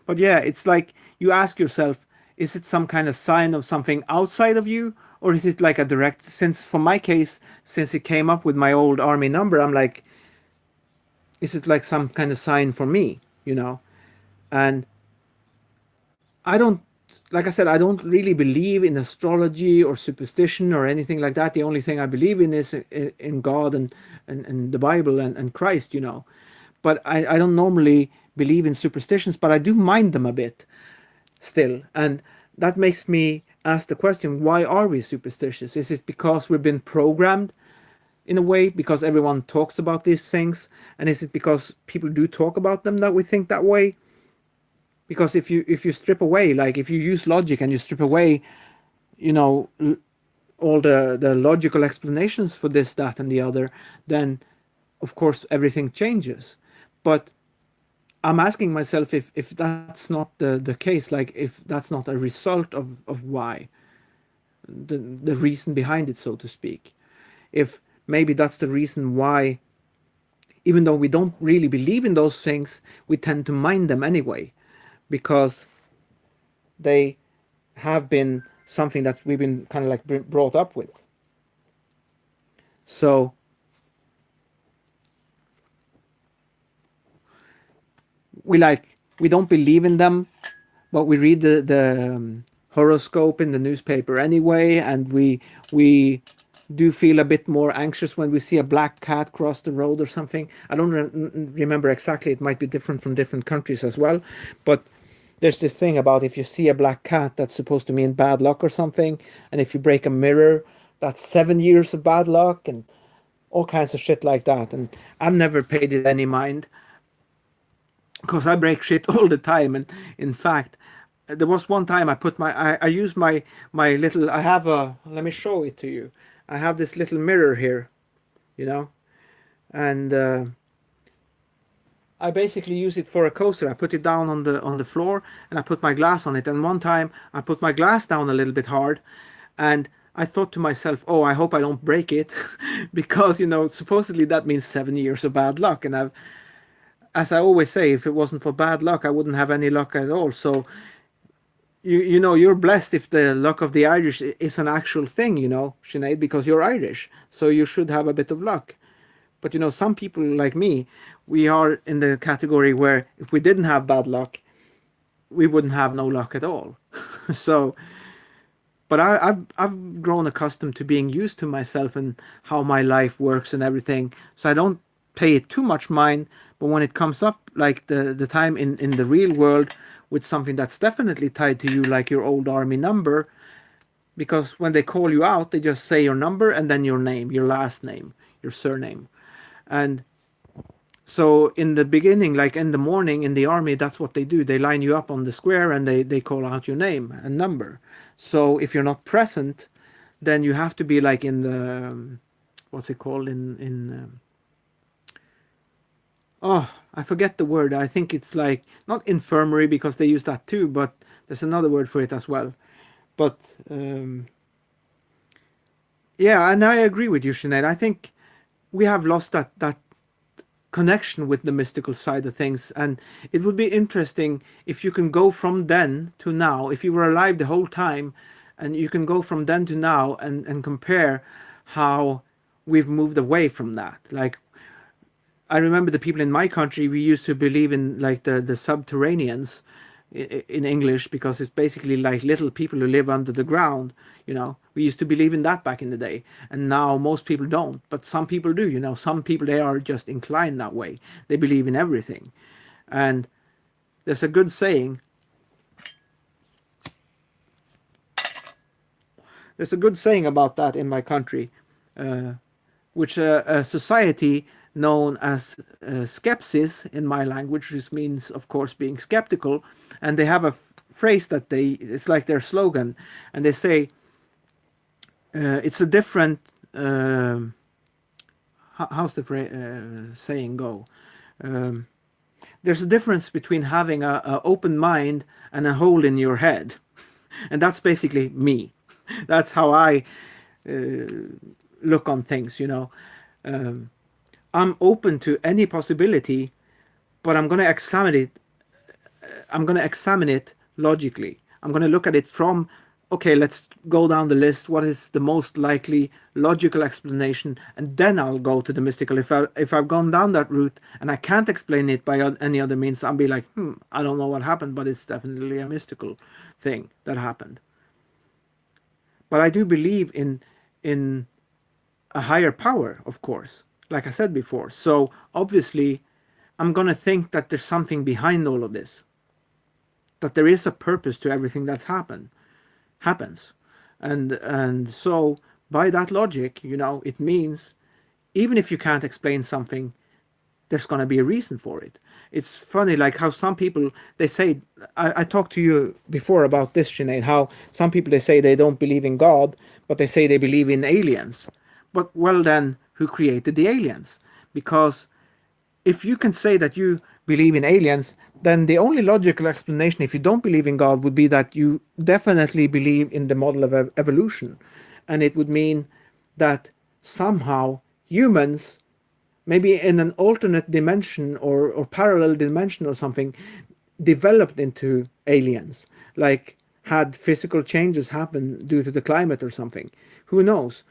But yeah, it's like you ask yourself, is it some kind of sign of something outside of you? Or is it like a direct, since for my case, since it came up with my old army number, I'm like, is it like some kind of sign for me? And I don't, like I said, I don't really believe in astrology or superstition or anything like that. The only thing I believe in is in God and the Bible and Christ. But I don't normally believe in superstitions, but I do mind them a bit still. And that makes me ask the question, why are we superstitious? Is it because we've been programmed in a way because everyone talks about these things? And is it because people do talk about them that we think that way? Because if you strip away, like if you use logic and you strip away, you know, all the logical explanations for this, that, and the other, then of course everything changes. But I'm asking myself if that's not the case, like if that's not a result of why, the reason behind it, so to speak. If maybe that's the reason why, even though we don't really believe in those things, we tend to mind them anyway, because they have been something that we've been kind of like brought up with. So we don't believe in them, but we read the horoscope in the newspaper anyway, and we do feel a bit more anxious when we see a black cat cross the road or something. I don't remember exactly. It might be different from different countries as well, but there's this thing about if you see a black cat, that's supposed to mean bad luck or something, and if you break a mirror, that's 7 years of bad luck and all kinds of shit like that. And I've never paid it any mind because I break shit all the time. And in fact, there was one time I put I used my little, I have a, let me show it to you. I have this little mirror here. you know. And I basically use it for a coaster. I put it down on the floor and I put my glass on it. And one time I put my glass down a little bit hard, and I thought to myself, "Oh, I hope I don't break it," because supposedly that means 7 years of bad luck. And as I always say, if it wasn't for bad luck, I wouldn't have any luck at all. So you're blessed if the luck of the Irish is an actual thing, Sinead, because you're Irish, so you should have a bit of luck. But some people like me, we are in the category where if we didn't have bad luck, we wouldn't have no luck at all. So, but I've grown accustomed to being used to myself and how my life works and everything. So I don't pay it too much mind. But when it comes up, like the time in the real world with something that's definitely tied to you, like your old army number, because when they call you out, they just say your number and then your name, your last name, your surname. And so in the beginning, like in the morning in the army, that's what they do. They line you up on the square and they call out your name and number. So if you're not present, then you have to be like in the what's it called in oh, I forget the word. I think it's like not infirmary because they use that too, but there's another word for it as well. But yeah, and I agree with you, Sinead. I think we have lost that connection with the mystical side of things, and it would be interesting if you can go from then to now, if you were alive the whole time, and you can go from then to now and compare how we've moved away from that. Like, I remember the people in my country, we used to believe in like the subterraneans in English, because it's basically like little people who live under the ground. We used to believe in that back in the day, and now most people don't. But some people do. Some people, they are just inclined that way. They believe in everything, and there's a good saying. There's a good saying about that in my country, uh, which a society known as skepsis in my language, which means, of course, being skeptical. And they have a phrase that it's like their slogan, and they say it's a different. How's the saying go? Um, there's a difference between having a open mind and a hole in your head, and that's basically me. That's how I look on things. Um, I'm open to any possibility, but I'm going to examine it logically. I'm going to look at it from, okay, let's go down the list. What is the most likely logical explanation? And then I'll go to the mystical. If I've gone down that route and I can't explain it by any other means, I'll be like, I don't know what happened, but it's definitely a mystical thing that happened. But I do believe in a higher power, of course, like I said before. So obviously, I'm going to think that there's something behind all of this, that there is a purpose to everything that's happens. And so by that logic, it means even if you can't explain something, there's going to be a reason for it. It's funny, like how some people, they say, I talked to you before about this, Sinead, how some people, they say they don't believe in God, but they say they believe in aliens. But well, then who created the aliens? Because if you can say that you believe in aliens, then the only logical explanation, if you don't believe in God, would be that you definitely believe in the model of evolution. And it would mean that somehow humans, maybe in an alternate dimension or parallel dimension or something, developed into aliens, like had physical changes happen due to the climate or something. Who knows?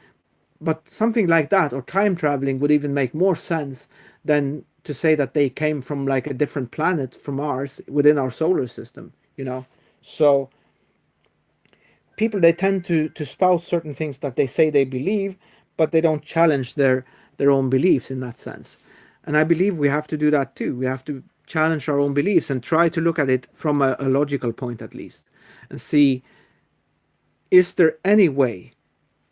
But something like that, or time traveling, would even make more sense than to say that they came from like a different planet from ours within our solar system. So people, they tend to spout certain things that they say they believe, but they don't challenge their own beliefs in that sense. And I believe we have to do that too. We have to challenge our own beliefs and try to look at it from a logical point at least, and see, is there any way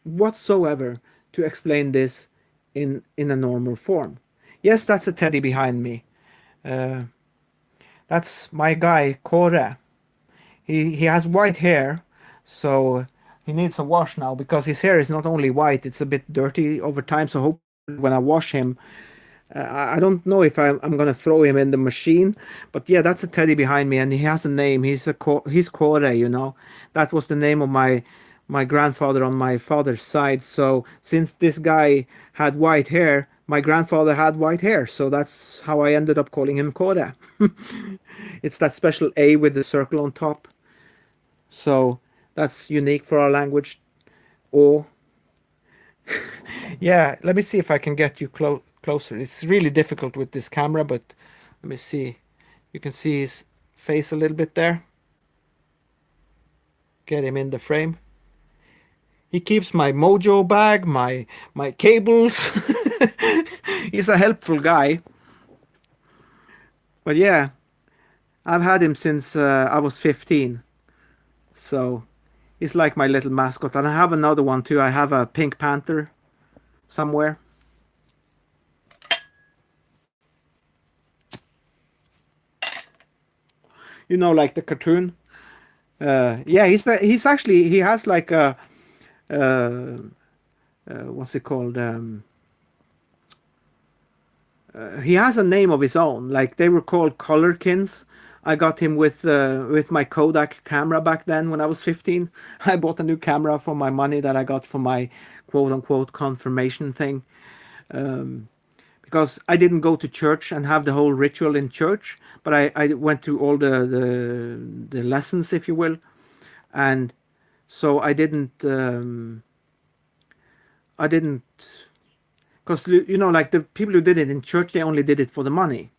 whatsoever to explain this in a normal form. Yes, that's a teddy behind me. Uh, that's my guy Kore. He has white hair, so he needs a wash now because his hair is not only white, it's a bit dirty over time. So hopefully when I wash him. I don't know if I'm gonna throw him in the machine, but yeah, that's a teddy behind me, and he has a name. He's Kore, you know. That was the name of my grandfather on my father's side. So since this guy had white hair, my grandfather had white hair. So that's how I ended up calling him Kore. It's that special A with the circle on top. So that's unique for our language. O. Yeah, let me see if I can get you closer. It's really difficult with this camera, but let me see. You can see his face a little bit there. Get him in the frame. He keeps my mojo bag, my cables. He's a helpful guy. But yeah, I've had him since I was 15. So he's like my little mascot. And I have another one too. I have a pink panther somewhere. You know, like the cartoon. Yeah, he's actually he has like a uh, what's it called? He has a name of his own. Like they were called colorkins. I got him with my Kodak camera back then when I was 15. I bought a new camera for my money that I got for my quote unquote confirmation thing. Because I didn't go to church and have the whole ritual in church, but I went to all the lessons, if you will, and so I didn't because you know like the people who did it in church they only did it for the money,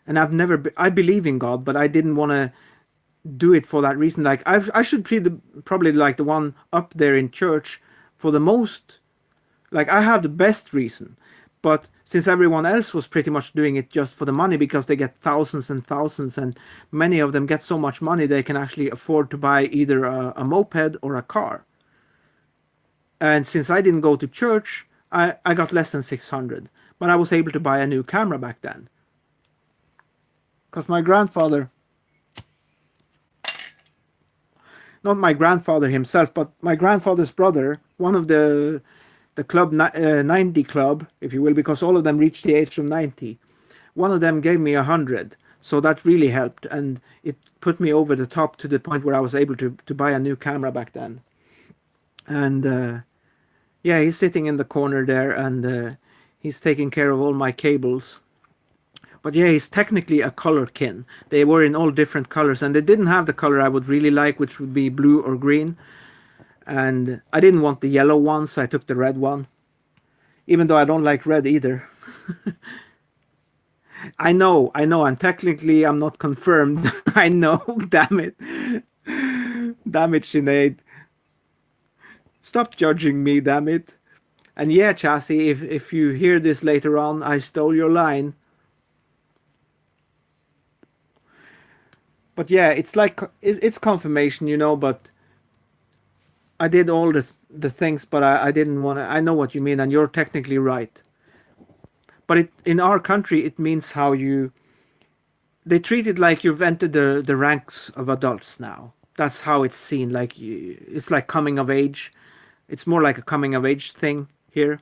and I believe in God, but I didn't want to do it for that reason. Like I should be probably like the one up there in church for the most. Like I have the best reason, but since everyone else was pretty much doing it just for the money because they get thousands and thousands, and many of them get so much money they can actually afford to buy either a moped or a car. And since I didn't go to church, I got less than 600, but I was able to buy a new camera back then. Because my grandfather, not my grandfather himself, but my grandfather's brother, one of the club 90 club, if you will, because all of them reached the age of 90. One of them gave me 100, so that really helped, and it put me over the top to the point where I was able to buy a new camera back then. And yeah, he's sitting in the corner there, and he's taking care of all my cables. But yeah, he's technically a color kin. They were in all different colors, and they didn't have the color I would really like, which would be blue or green. And I didn't want the yellow one, so I took the red one. Even though I don't like red either. I know, and technically I'm not confirmed. I know, damn it. Damn it, Sinead. Stop judging me, damn it. And yeah, Chassis, if you hear this later on, I stole your line. But yeah, it's like it's confirmation, you know. But I did all the things, but I didn't want to. I know what you mean, and you're technically right. But in our country, it means how you. They treat it like you've entered the ranks of adults now. That's how it's seen. Like it's like coming of age. It's more like a coming of age thing here.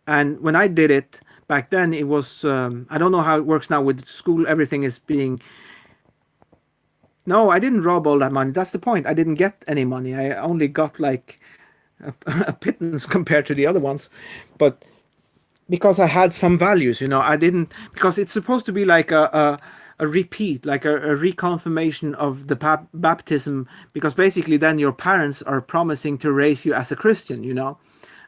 And when I did it back then, it was. I don't know how it works now with school. Everything is being. No, I didn't rob all that money. That's the point. I didn't get any money. I only got like a pittance compared to the other ones. But because I had some values, you know, I didn't because it's supposed to be like a repeat, like a reconfirmation of the baptism. Because basically, then your parents are promising to raise you as a Christian, you know,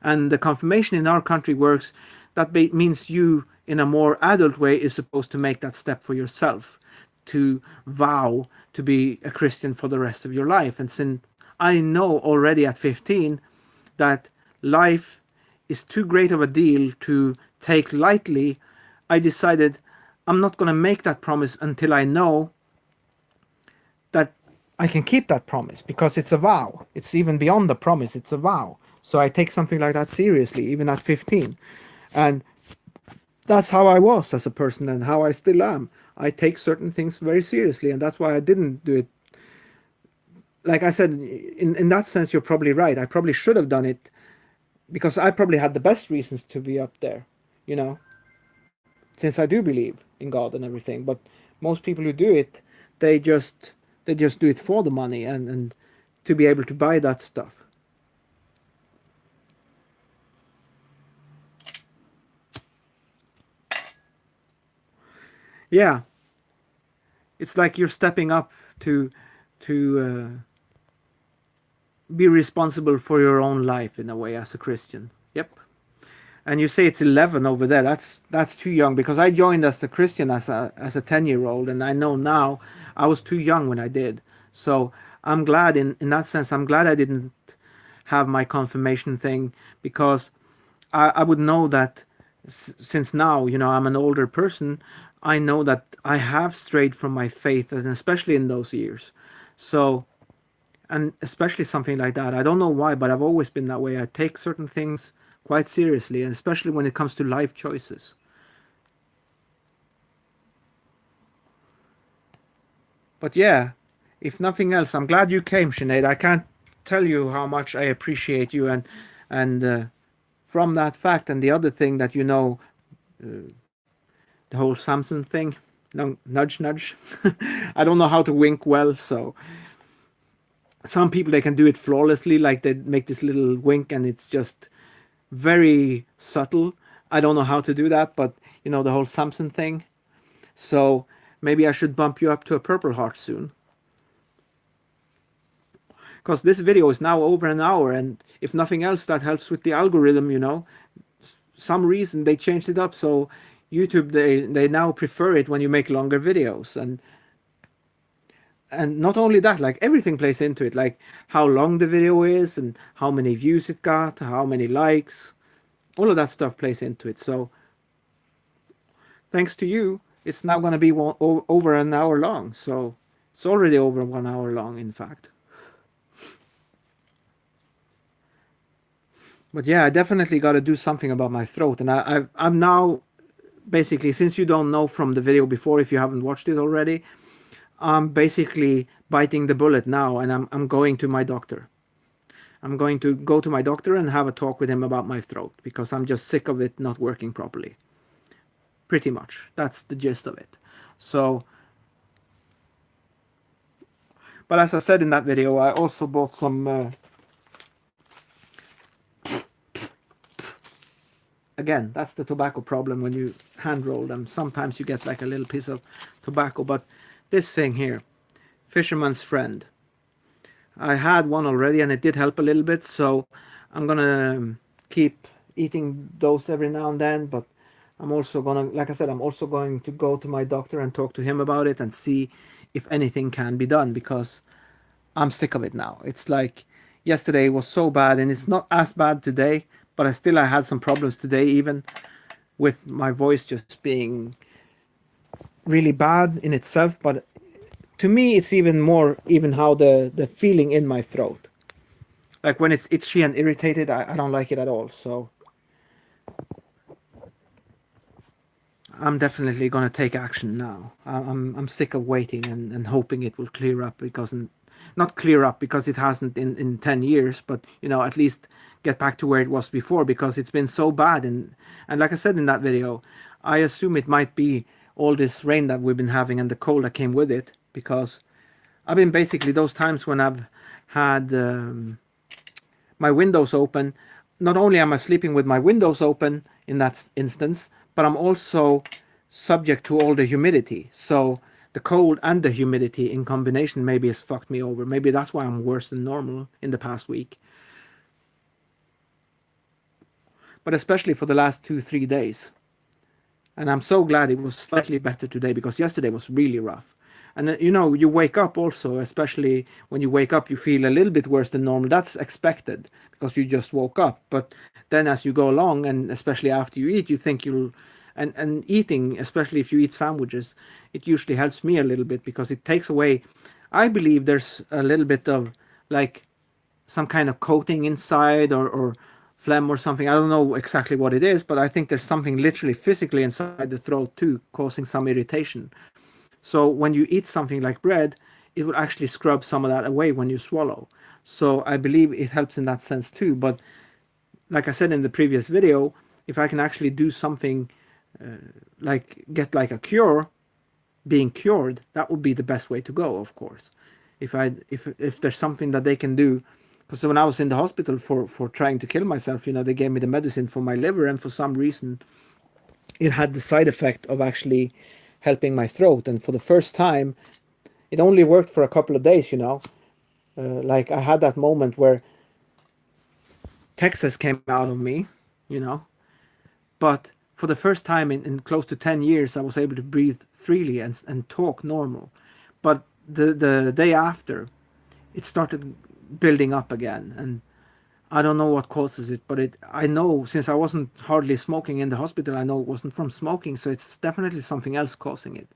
and the confirmation in our country works. That means you, in a more adult way, is supposed to make that step for yourself, to vow to be a Christian for the rest of your life. And since I know already at 15 that life is too great of a deal to take lightly, I decided I'm not going to make that promise until I know that I can keep that promise because it's a vow. It's even beyond the promise, it's a vow. So I take something like that seriously, even at 15. And that's how I was as a person and how I still am. I take certain things very seriously, and that's why I didn't do it. Like I said, in that sense, you're probably right. I probably should have done it because I probably had the best reasons to be up there, you know, since I do believe in God and everything. But most people who do it, they just they just do it for the money and to be able to buy that stuff. Yeah, it's like you're stepping up to to be responsible for your own life in a way as a Christian. Yep. And you say it's 11 over there. That's too young because I joined as a Christian as a 10-year-old, and I know now I was too young when I did. So I'm glad in that sense. I'm glad I didn't have my confirmation thing because I would know that since now I'm an older person. I know that I have strayed from my faith, and especially in those years. So and especially something like that. I don't know why, but I've always been that way. I take certain things quite seriously, and especially when it comes to life choices. But yeah, if nothing else, I'm glad you came, Sinead. I can't tell you how much I appreciate you, and from that fact and the other thing that the whole Samson thing. No, nudge, nudge. I don't know how to wink well, so some people they can do it flawlessly, like they make this little wink, and it's just very subtle. I don't know how to do that, but the whole Samson thing. So maybe I should bump you up to a Purple Heart soon. Because this video is now over an hour, and if nothing else, that helps with the algorithm. Some reason they changed it up, so YouTube they now prefer it when you make longer videos, and not only that, like everything plays into it, like how long the video is and how many views it got, how many likes, all of that stuff plays into it. So thanks to you, it's now going to be over an hour long. So it's already over 1 hour long, in fact. But yeah, I definitely got to do something about my throat. And I'm now basically, since you don't know from the video before, if you haven't watched it already, I'm basically biting the bullet now, and I'm going to my doctor. I'm going to go to my doctor and have a talk with him about my throat because I'm just sick of it not working properly. Pretty much. That's the gist of it. So, but as I said in that video, I also bought some. Again, that's the tobacco problem when you hand roll them. Sometimes you get like a little piece of tobacco, but this thing here, Fisherman's Friend. I had one already and it did help a little bit, so I'm gonna keep eating those every now and then. But I'm also gonna, like I said, I'm also going to go to my doctor and talk to him about it and see if anything can be done because I'm sick of it now. It's like yesterday was so bad, and it's not as bad today, but I had some problems today, even with my voice just being really bad in itself. But to me, it's even more even how the feeling in my throat, like when it's itchy and irritated, I don't like it at all. So I'm definitely gonna take action now. I'm sick of waiting and hoping it will clear up because not clear up because it hasn't in 10 years, but at least get back to where it was before because it's been so bad. And like I said in that video, I assume it might be all this rain that we've been having and the cold that came with it because I've been basically those times when I've had my windows open. Not only am I sleeping with my windows open in that instance, but I'm also subject to all the humidity. So the cold and the humidity in combination maybe has fucked me over. Maybe that's why I'm worse than normal in the past week. But especially for the last 2, 3 days. And I'm so glad it was slightly better today because yesterday was really rough. And you wake up also, especially when you wake up, you feel a little bit worse than normal. That's expected because you just woke up. But then as you go along, and especially after you eat, you think you'll. And eating, especially if you eat sandwiches, it usually helps me a little bit because it takes away. I believe there's a little bit of like some kind of coating inside or phlegm or something. I don't know exactly what it is, but I think there's something literally physically inside the throat too, causing some irritation. So when you eat something like bread, it will actually scrub some of that away when you swallow. So I believe it helps in that sense too. But like I said in the previous video, if I can actually do something like get like a cure, being cured, that would be the best way to go, of course. If there's something that they can do, because when I was in the hospital for trying to kill myself, they gave me the medicine for my liver, and for some reason it had the side effect of actually helping my throat. And for the first time, it only worked for a couple of days. Like I had that moment where Texas came out of me, you know, but for the first time in close to 10 years, I was able to breathe freely and talk normal. But the day after, it started building up again. And I don't know what causes it, but I know, since I wasn't hardly smoking in the hospital, I know it wasn't from smoking, so it's definitely something else causing it.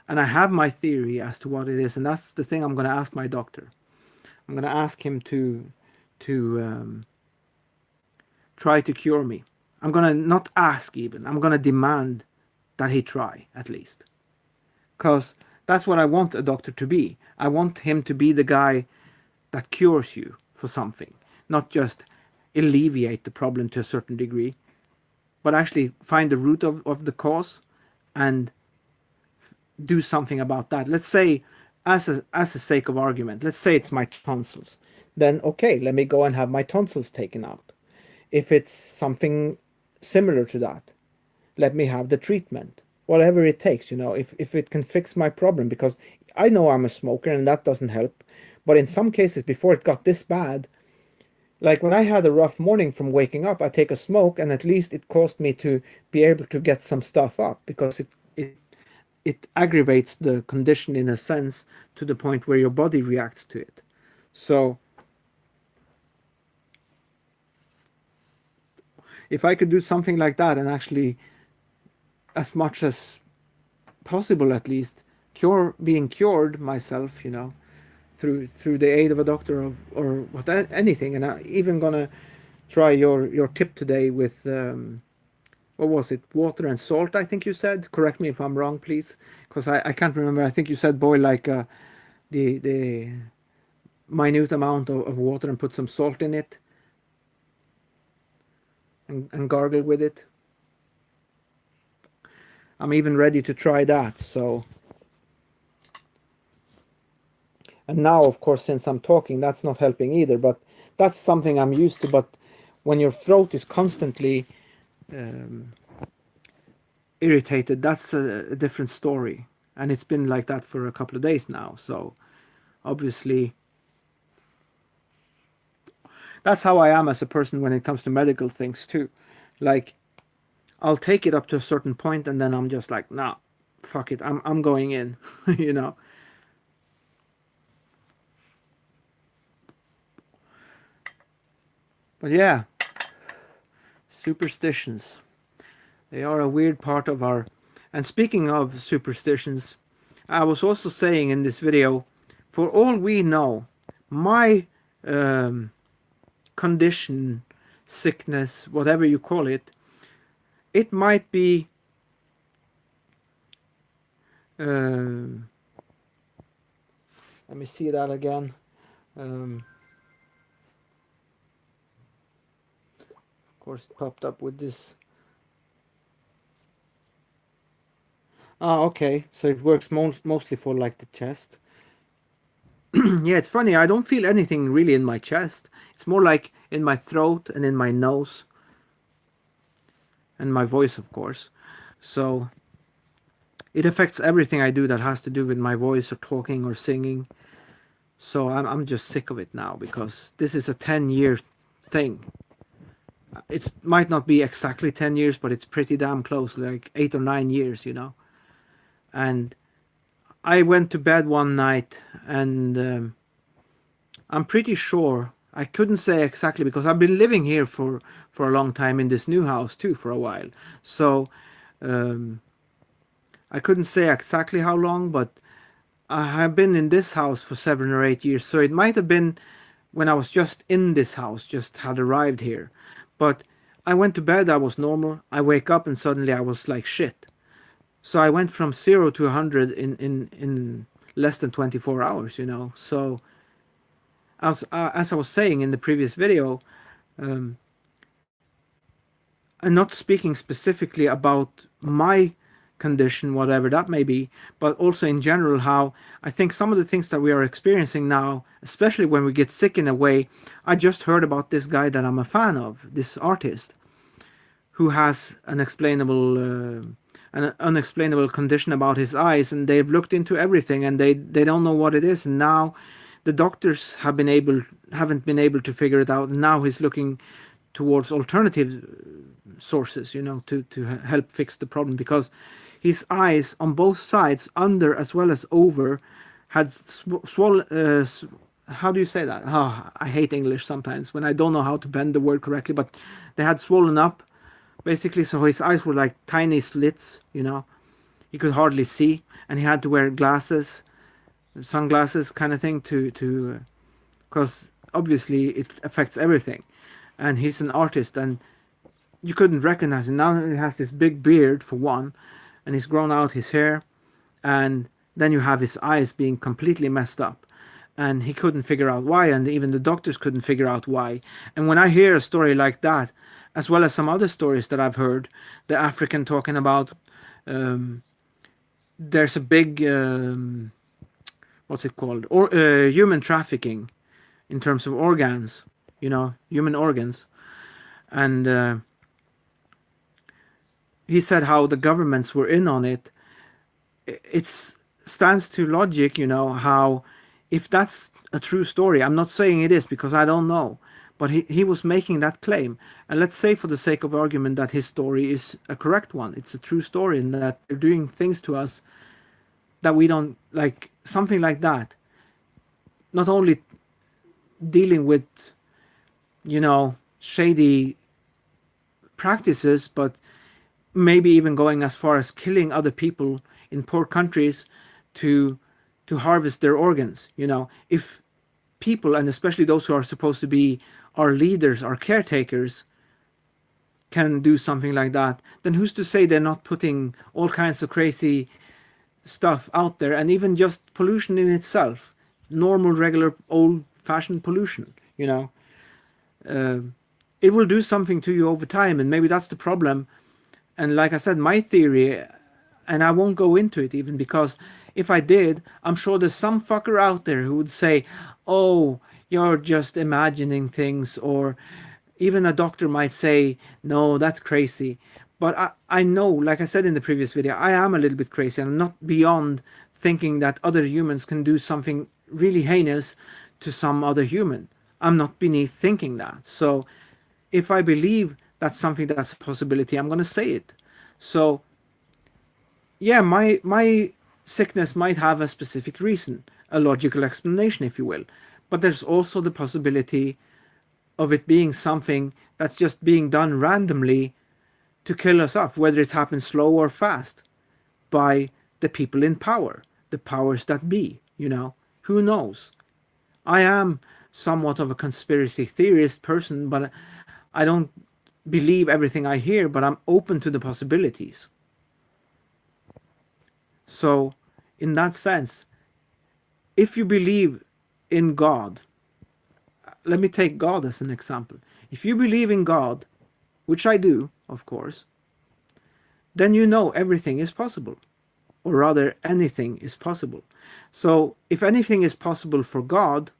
And I have my theory as to what it is, and that's the thing I'm going to ask my doctor. I'm going to ask him to try to cure me. I'm going to not ask even. I'm going to demand that he try at least. Because that's what I want a doctor to be. I want him to be the guy that cures you for something, not just alleviate the problem to a certain degree, but actually find the root of the cause and do something about that. Let's say, as a sake of argument, let's say it's my tonsils. Then okay, let me go and have my tonsils taken out. If it's something similar to that, let me have the treatment, whatever it takes. If it can fix my problem, because I know I'm a smoker and that doesn't help. But in some cases, before it got this bad, like when I had a rough morning from waking up, I take a smoke, and at least it caused me to be able to get some stuff up, because it aggravates the condition in a sense, to the point where your body reacts to it. So if I could do something like that, and actually, as much as possible at least, being cured myself, through the aid of a doctor, or what, anything. And I even gonna try your tip today with what was it, water and salt, I think you said. Correct me if I'm wrong, please, because I can't remember. I think you said boil like the minute amount of water and put some salt in it, and gargle with it. I'm even ready to try that. So, and now, of course, since I'm talking, that's not helping either, but that's something I'm used to. But when your throat is constantly um, irritated, that's a different story. And it's been like that for a couple of days now. So obviously, that's how I am as a person when it comes to medical things too. Like, I'll take it up to a certain point, and then I'm just like, nah, fuck it, I'm going in, you know. But yeah, superstitions. They are a weird part of our. And speaking of superstitions, I was also saying in this video, for all we know, my um, condition, sickness, whatever you call it, it might be. Um, Let me see that again. Of course, it popped up with this. Ah, okay. So it works mostly for like the chest. Yeah, it's funny. I don't feel anything really in my chest. It's more like in my throat and in my nose and my voice, of course. So it affects everything I do that has to do with my voice or talking or singing. So I'm just sick of it now, because this is a 10-year thing. It might not be exactly 10 years, but it's pretty damn close, like 8 or 9 years. And I went to bed one night, and I'm pretty sure, I couldn't say exactly, because I've been living here for a long time in this new house too, for a while. So um, I couldn't say exactly how long, but I have been in this house for 7 or 8 years. So it might have been when I was just in this house, just had arrived here. But I went to bed, I was normal. I wake up and suddenly I was like shit. So I went from 0 to 100 in less than 24 hours. So as I was saying in the previous video, um, and not speaking specifically about my condition, whatever that may be, but also in general, how I think some of the things that we are experiencing now, especially when we get sick in a way. I just heard about this guy that I'm a fan of, this artist, who has an unexplainable condition about his eyes, and they've looked into everything, and they don't know what it is, and now the doctors haven't been able to figure it out, and now he's looking towards alternative sources, to help fix the problem, because his eyes on both sides, under as well as over, had swollen. How do you say that? Oh, I hate English sometimes when I don't know how to bend the word correctly, but they had swollen up, basically, so his eyes were like tiny slits. He could hardly see, and he had to wear glasses, sunglasses kind of thing, to because obviously it affects everything. And he's an artist, and you couldn't recognize him. Now he has this big beard for one, and he's grown out his hair, and then you have his eyes being completely messed up, and he couldn't figure out why, and even the doctors couldn't figure out why. And when I hear a story like that, as well as some other stories that I've heard, the African talking about, um, there's a big what's it called, or human trafficking in terms of organs, human organs. And he said how the governments were in on it. It stands to logic, how, if that's a true story, I'm not saying it is because I don't know, but he was making that claim. And let's say, for the sake of argument, that his story is a correct one. It's a true story, and that they're doing things to us that we don't like, something like that. Not only dealing with, shady practices, but maybe even going as far as killing other people in poor countries to harvest their organs. If people, and especially those who are supposed to be our leaders, our caretakers, can do something like that, then who's to say they're not putting all kinds of crazy stuff out there, and even just pollution in itself, normal, regular, old-fashioned pollution. Uh, it will do something to you over time, and maybe that's the problem. And like I said, my theory, and I won't go into it even, because if I did, I'm sure there's some fucker out there who would say, "Oh, you're just imagining things," or even a doctor might say, "No, that's crazy." But I know, like I said in the previous video, I am a little bit crazy. I'm not beyond thinking that other humans can do something really heinous to some other human. I'm not beneath thinking that. So if I believe that's something that's a possibility, I'm going to say it. So yeah, my sickness might have a specific reason, a logical explanation, if you will. But there's also the possibility of it being something that's just being done randomly to kill us off, whether it happens slow or fast, by the people in power, the powers that be. Who knows? I am somewhat of a conspiracy theorist person, but I don't believe everything I hear, but I'm open to the possibilities. So, in that sense, if you believe in God, let me take God as an example. If you believe in God, which I do, of course, then you know everything is possible. Or rather, anything is possible. So, if anything is possible for God,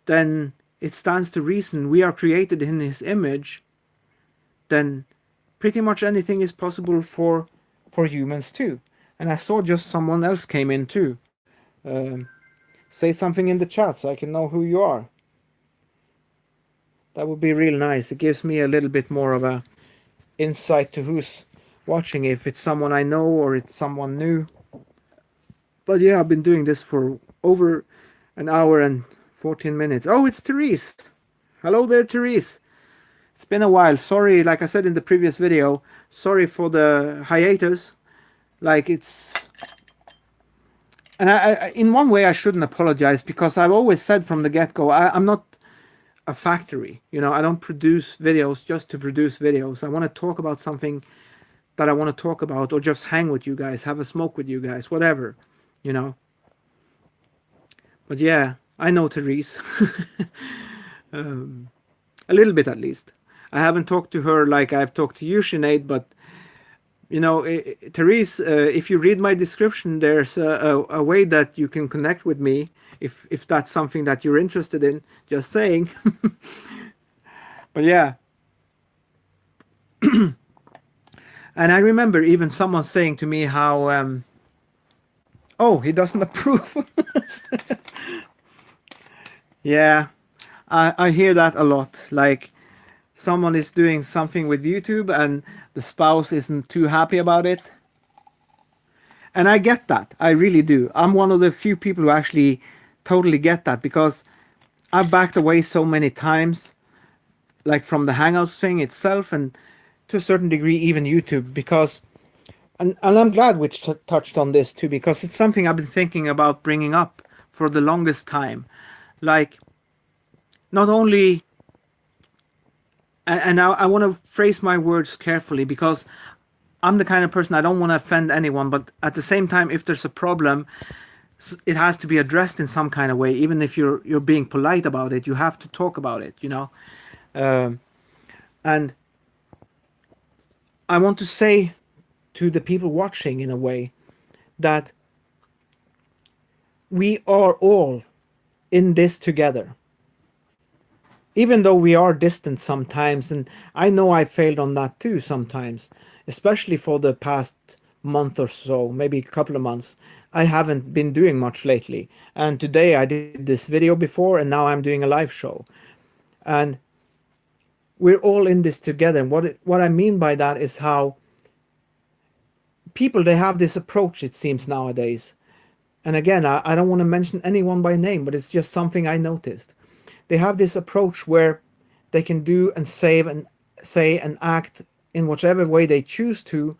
then it stands to reason we are created in His image, then pretty much anything is possible for humans too. And I saw just someone else came in too. Say something in the chat so I can know who you are. That would be real nice. It gives me a little bit more of a insight to who's watching, if it's someone I know or it's someone new. But yeah, I've been doing this for over an hour and 14 minutes. Oh, it's Therese. Hello there, Therese. It's been a while. Sorry, like I said in the previous video, sorry for the hiatus. Like, it's... And in one way, I shouldn't apologize, because I've always said from the get-go, I'm not a factory. I don't produce videos just to produce videos. I want to talk about something that I want to talk about, or just hang with you guys, have a smoke with you guys, whatever, you know. But yeah, I know Therese. A little bit at least. I haven't talked to her like I've talked to you, Sinead, but Therese, if you read my description, there's a way that you can connect with me if that's something that you're interested in. Just saying. But yeah, and I remember even someone saying to me how, oh, he doesn't approve. Yeah, I hear that a lot. Like someone is doing something with YouTube and the spouse isn't too happy about it. And I get that. I really do. I'm one of the few people who actually totally get that because I've backed away so many times, like from the Hangouts thing itself, and to a certain degree, even YouTube, because, and I'm glad we touched on this too, because it's something I've been thinking about bringing up for the longest time. Like, not only, and I want to phrase my words carefully because I'm the kind of person I don't want to offend anyone, but at the same time, if there's a problem, it has to be addressed in some kind of way. Even if you're being polite about it, you have to talk about it. Um, and I want to say to the people watching in a way that we are all in this together. Even though we are distant sometimes, and I know I failed on that too sometimes, especially for the past month or so, maybe a couple of months. I haven't been doing much lately. And today I did this video before, and now I'm doing a live show. And we're all in this together. And what I mean by that is how people, they have this approach, it seems nowadays. And again, I don't want to mention anyone by name, but it's just something I noticed. They have this approach where they can do and save and say and act in whichever way they choose to,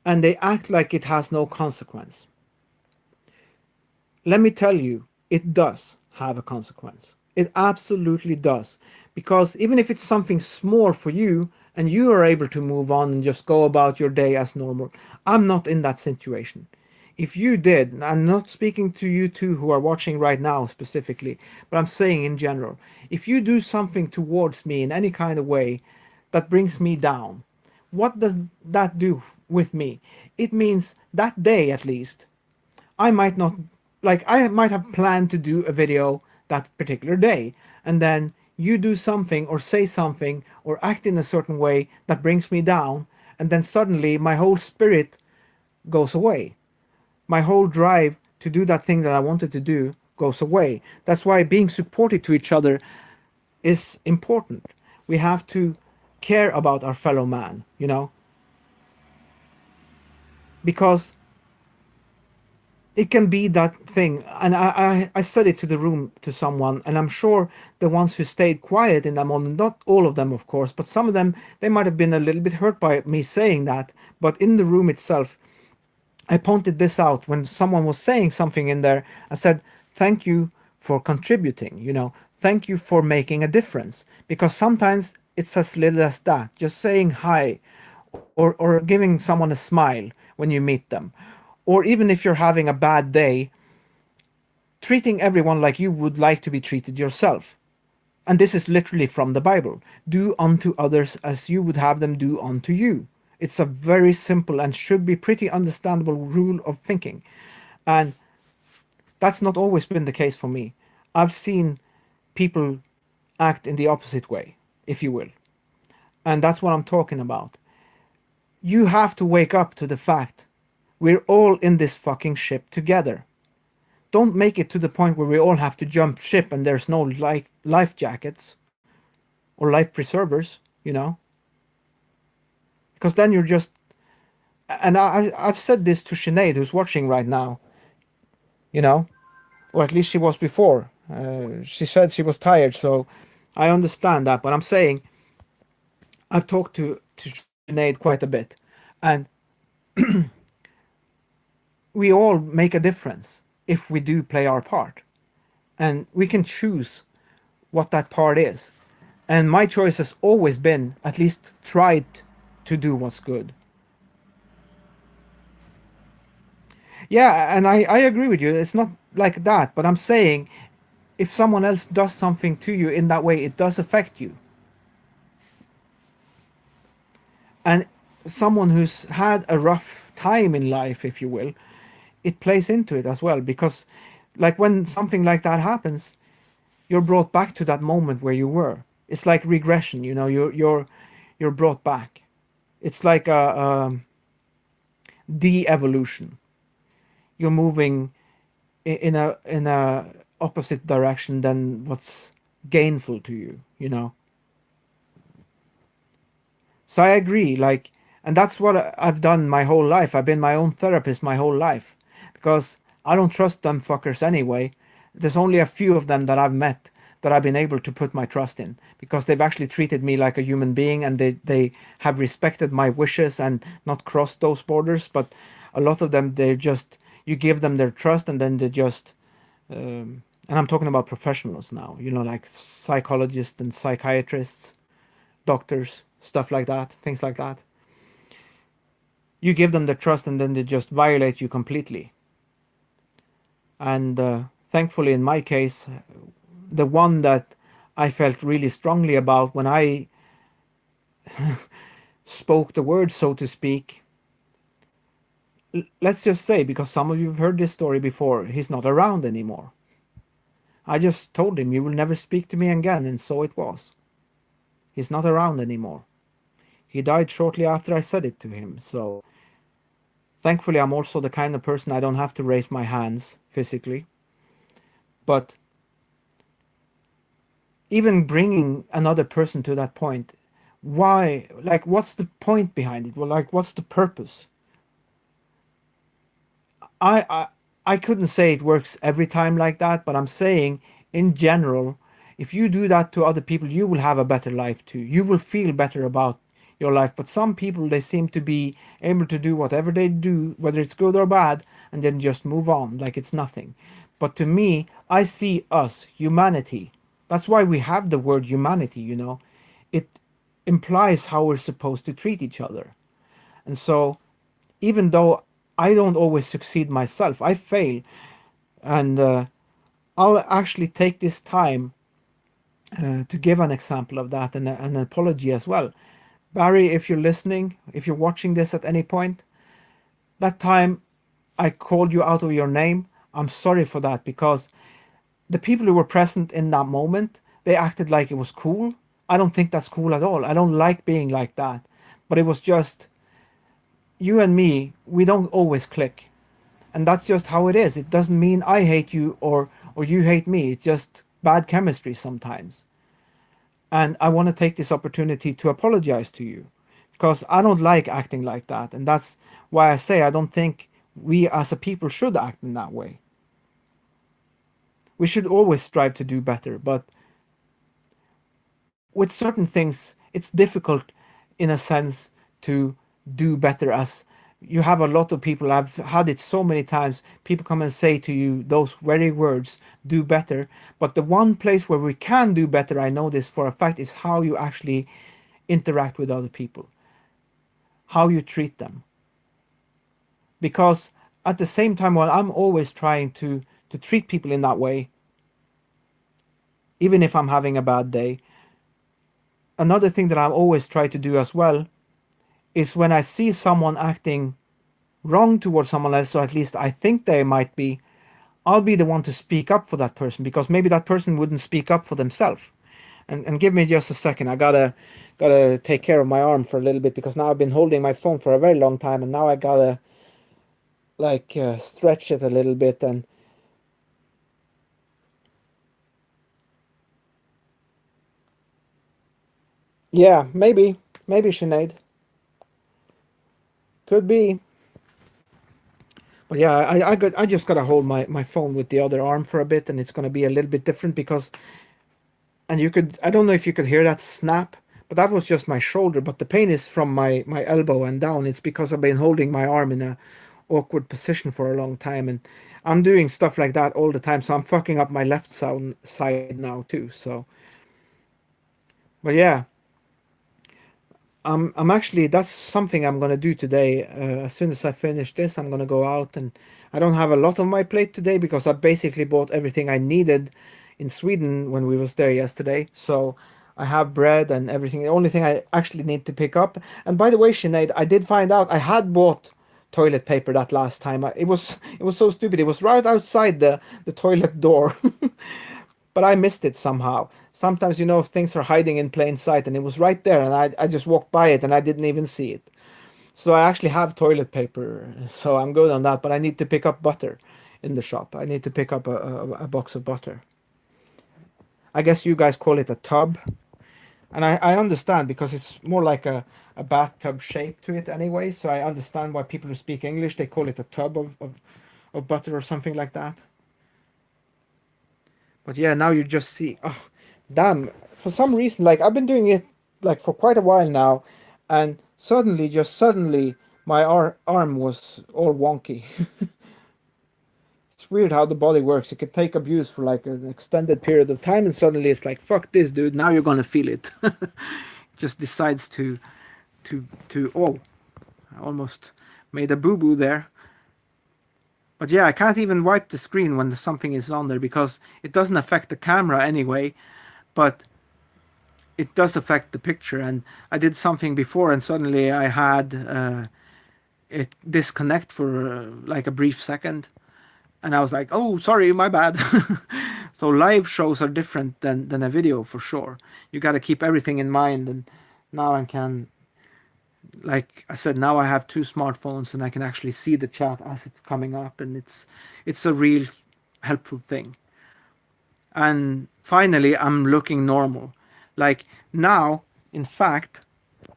and they act like it has no consequence. Let me tell you, it does have a consequence. It absolutely does. Because even if it's something small for you and you are able to move on and just go about your day as normal, I'm not in that situation. If you did, I'm not speaking to you two who are watching right now specifically, but I'm saying in general, if you do something towards me in any kind of way that brings me down, what does that do with me? It means that day at least I might not, like, I might have planned to do a video that particular day, and then you do something or say something or act in a certain way that brings me down, and then suddenly my whole spirit goes away. My whole drive to do that thing that I wanted to do goes away. That's why being supportive to each other is important. We have to care about our fellow man, because it can be that thing. And I said it to the room to someone, and I'm sure the ones who stayed quiet in that moment, not all of them of course, but some of them, they might have been a little bit hurt by me saying that. But in the room itself, I pointed this out when someone was saying something in there. I said, thank you for contributing, thank you for making a difference. Because sometimes it's as little as that, just saying hi, or giving someone a smile when you meet them. Or even if you're having a bad day, treating everyone like you would like to be treated yourself. And this is literally from the Bible. Do unto others as you would have them do unto you. It's a very simple and should be pretty understandable rule of thinking. And that's not always been the case for me. I've seen people act in the opposite way, if you will. And that's what I'm talking about. You have to wake up to the fact we're all in this fucking ship together. Don't make it to the point where we all have to jump ship and there's no life jackets or life preservers, because then you're just. And I've said this to Sinead, who's watching right now, you know, or at least she was before. She said she was tired, so I understand that. But I'm saying I've talked to Sinead quite a bit, and we all make a difference if we do play our part, and we can choose what that part is. And my choice has always been at least tried to do what's good. Yeah, and I agree with you. It's not like that, but I'm saying if someone else does something to you in that way, it does affect you. And someone who's had a rough time in life, if you will, it plays into it as well, because like when something like that happens, you're brought back to that moment where you were. It's like regression, you know. You're brought back. It's like a de-evolution. You're moving in a opposite direction than what's gainful to you, you know. So I agree, like, and that's what I've done my whole life. I've been my own therapist my whole life because I don't trust them fuckers anyway. There's only a few of them that I've met that I've been able to put my trust in because they've actually treated me like a human being, and they have respected my wishes and not crossed those borders. But a lot of them, they just, you give them their trust and then they just, and I'm talking about professionals now, you know, like psychologists and psychiatrists, doctors, stuff like that, things like that. You give them the trust and then they just violate you completely. And thankfully, in my case, the one that I felt really strongly about when I spoke the word, so to speak, let's just say, because some of you have heard this story before, he's not around anymore. I just told him, you will never speak to me again, and so it was. He's not around anymore. He died shortly after I said it to him, so thankfully, I'm also the kind of person I don't have to raise my hands physically. But even bringing another person to that point, why? Like, what's the point behind it? Well, like, what's the purpose? I, I I couldn't say it works every time like that, but I'm saying in general, if you do that to other people, you will have a better life too. You will feel better about your life. But some people, they seem to be able to do whatever they do, whether it's good or bad, and then just move on like it's nothing. But to me, I see us, humanity. That's why we have the word humanity, you know. It implies how we're supposed to treat each other. And so even though I don't always succeed myself, I fail, and I'll actually take this time to give an example of that and an apology as well. Barry, if you're listening, if you're watching this at any point, that time I called you out of your name, I'm sorry for that because the people who were present in that moment, they acted like it was cool. I don't think that's cool at all. I don't like being like that. But it was just you and me, we don't always click. And that's just how it is. It doesn't mean I hate you or you hate me. It's just bad chemistry sometimes. And I want to take this opportunity to apologize to you because I don't like acting like that. And that's why I say I don't think we as a people should act in that way. We should always strive to do better, but with certain things, it's difficult in a sense to do better. As you have a lot of people, I've had it so many times, people come and say to you those very words, do better. But the one place where we can do better, I know this for a fact, is how you actually interact with other people, how you treat them. Because at the same time, while I'm always trying to treat people in that way, even if I'm having a bad day, another thing that I always try to do as well is when I see someone acting wrong towards someone else, or at least I think they might be, I'll be the one to speak up for that person because maybe that person wouldn't speak up for themselves. And give me just a second. I gotta take care of my arm for a little bit because now I've been holding my phone for a very long time, and now I gotta like stretch it a little bit. And yeah, maybe Sinead, could be. But yeah, I just gotta hold my phone with the other arm for a bit, and it's gonna be a little bit different because, and you could, I don't know if you could hear that snap, but that was just my shoulder. But the pain is from my elbow and down. It's because I've been holding my arm in a awkward position for a long time, and I'm doing stuff like that all the time. So I'm fucking up my left side now too. So, but yeah, I'm actually, that's something I'm gonna do today. As soon as I finish this, I'm gonna go out, and I don't have a lot on my plate today because I basically bought everything I needed in Sweden when we was there yesterday. So I have bread and everything. The only thing I actually need to pick up. And by the way, Sinead, I did find out I had bought toilet paper that last time. It was so stupid. It was right outside the toilet door, but I missed it somehow. Sometimes things are hiding in plain sight, and it was right there, and I just walked by it and I didn't even see it. So I actually have toilet paper, so I'm good on that. But I need to pick up butter in the shop. I need to pick up a box of butter. I guess you guys call it a tub. And I understand because it's more like a bathtub shape to it anyway. So I understand why people who speak English they call it a tub of butter or something like that. But yeah, now you just see, oh, damn. For some reason, like I've been doing it like for quite a while now, and suddenly, my arm was all wonky. It's weird how the body works. It can take abuse for like an extended period of time, and suddenly it's like, fuck this, dude. Now you're gonna feel it. Just decides to oh, I almost made a boo boo there. But yeah, I can't even wipe the screen when something is on there because it doesn't affect the camera anyway, but it does affect the picture. And I did something before, and suddenly I had it disconnect for like a brief second, and I was like, "Oh, sorry, my bad." So live shows are different than a video for sure. You got to keep everything in mind, and now I can, like I said, now I have two smartphones and I can actually see the chat as it's coming up, and it's a real helpful thing. And finally, I'm looking normal. Like now, in fact,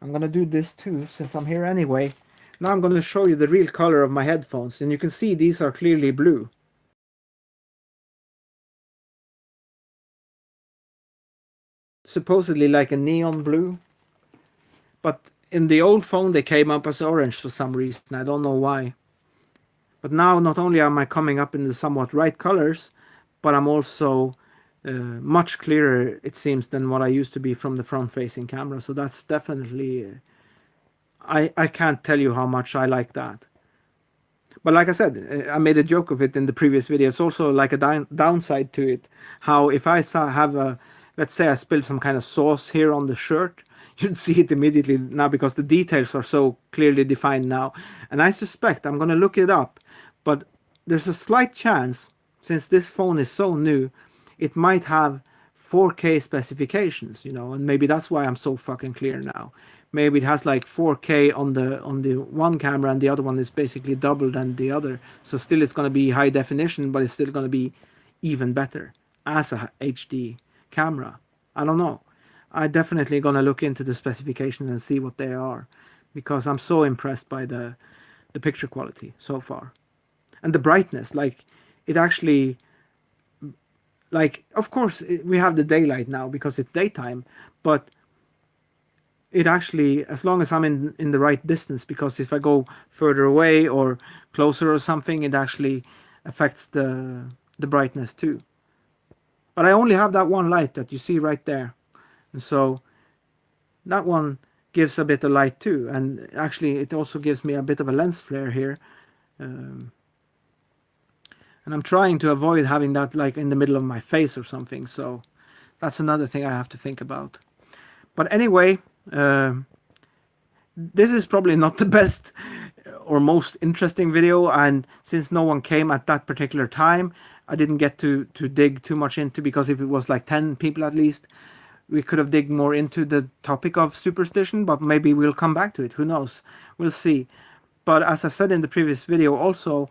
I'm gonna do this too since I'm here anyway. Now I'm gonna show you the real color of my headphones, and you can see these are clearly blue. Supposedly like a neon blue, but in the old phone they came up as orange for some reason. I don't know why. But now not only am I coming up in the somewhat right colors, but I'm also much clearer, it seems, than what I used to be from the front-facing camera. So that's definitely, I can't tell you how much I like that. But like I said, I made a joke of it in the previous video. It's also like a downside to it. How if I have a, let's say I spilled some kind of sauce here on the shirt, you'd see it immediately now because the details are so clearly defined now. And I suspect, I'm going to look it up, but there's a slight chance, since this phone is so new, it might have 4K specifications, and maybe that's why I'm so fucking clear now. Maybe it has like 4K on the one camera and the other one is basically double than the other. So still it's going to be high definition, but it's still going to be even better as a HD camera. I don't know. I definitely going to look into the specifications and see what they are, because I'm so impressed by the picture quality so far. And the brightness, like it actually, like of course we have the daylight now because it's daytime, but it actually, as long as I'm in the right distance, because if I go further away or closer or something, it actually affects the brightness too. But I only have that one light that you see right there, and so that one gives a bit of light too, and actually it also gives me a bit of a lens flare here, um, and I'm trying to avoid having that like in the middle of my face or something, so that's another thing I have to think about. But anyway, this is probably not the best or most interesting video, and since no one came at that particular time, I didn't get to dig too much into, because if it was like 10 people at least, we could have dig more into the topic of superstition, but maybe we'll come back to it. Who knows? We'll see. But as I said in the previous video also,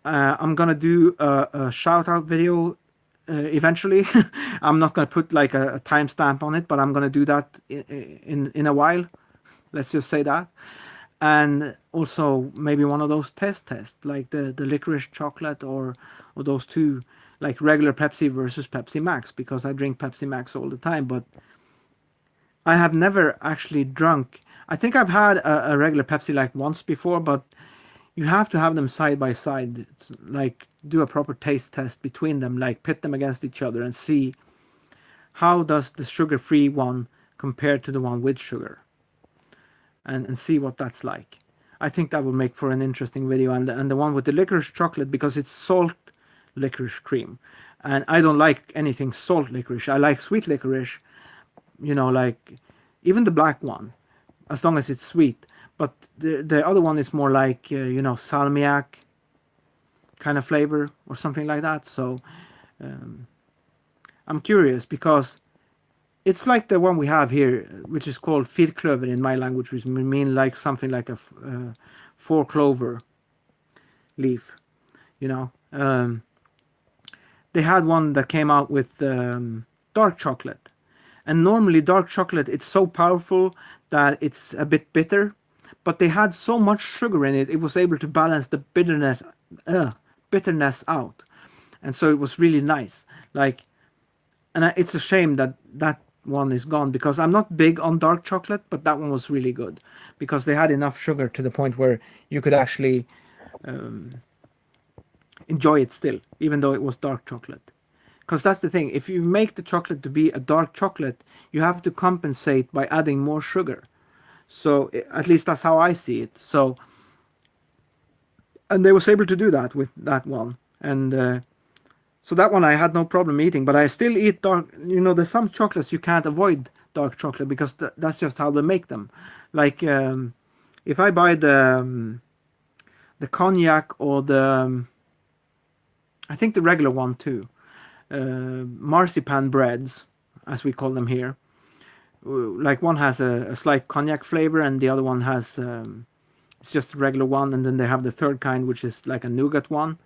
I'm gonna do a shout out video eventually. I'm not gonna put like a timestamp on it, but I'm gonna do that in a while. Let's just say that. And also maybe one of those tests, like the licorice chocolate, or those two, like regular Pepsi versus Pepsi Max, because I drink Pepsi Max all the time, but I have never actually drunk. I think I've had a regular Pepsi like once before, but you have to have them side by side. It's like do a proper taste test between them, like pit them against each other and see how does the sugar-free one compare to the one with sugar, and see what that's like. I think that would make for an interesting video. And the one with the licorice chocolate, because it's salt licorice cream, and I don't like anything salt licorice. I like sweet licorice, like even the black one, as long as it's sweet. But the other one is more like salmiak kind of flavor or something like that. So I'm curious because it's like the one we have here, which is called firklöver in my language, which mean like something like a four clover leaf. You know, they had one that came out with dark chocolate, and normally dark chocolate it's so powerful that it's a bit bitter, but they had so much sugar in it, it was able to balance the bitterness out, and so it was really nice. Like, and it's a shame that that one is gone because I'm not big on dark chocolate, but that one was really good because they had enough sugar to the point where you could actually enjoy it still, even though it was dark chocolate. Because that's the thing, if you make the chocolate to be a dark chocolate, you have to compensate by adding more sugar. So at least that's how I see it. So, and they was able to do that with that one, and so that one I had no problem eating. But I still eat dark. There's some chocolates you can't avoid dark chocolate because that's just how they make them. Like if I buy the cognac or I think the regular one too, marzipan breads, as we call them here. Like one has a slight cognac flavor, and the other one has it's just a regular one, and then they have the third kind, which is like a nougat one.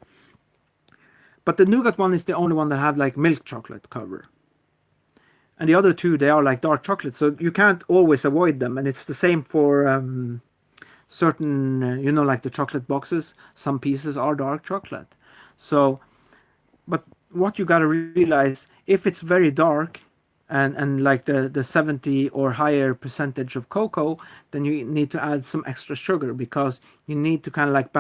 But the nougat one is the only one that have like milk chocolate cover, and the other two they are like dark chocolate, so you can't always avoid them. And it's the same for certain, like the chocolate boxes. Some pieces are dark chocolate, so but what you gotta realize, if it's very dark and like the 70 or higher percentage of cocoa, then you need to add some extra sugar because you need to kind of like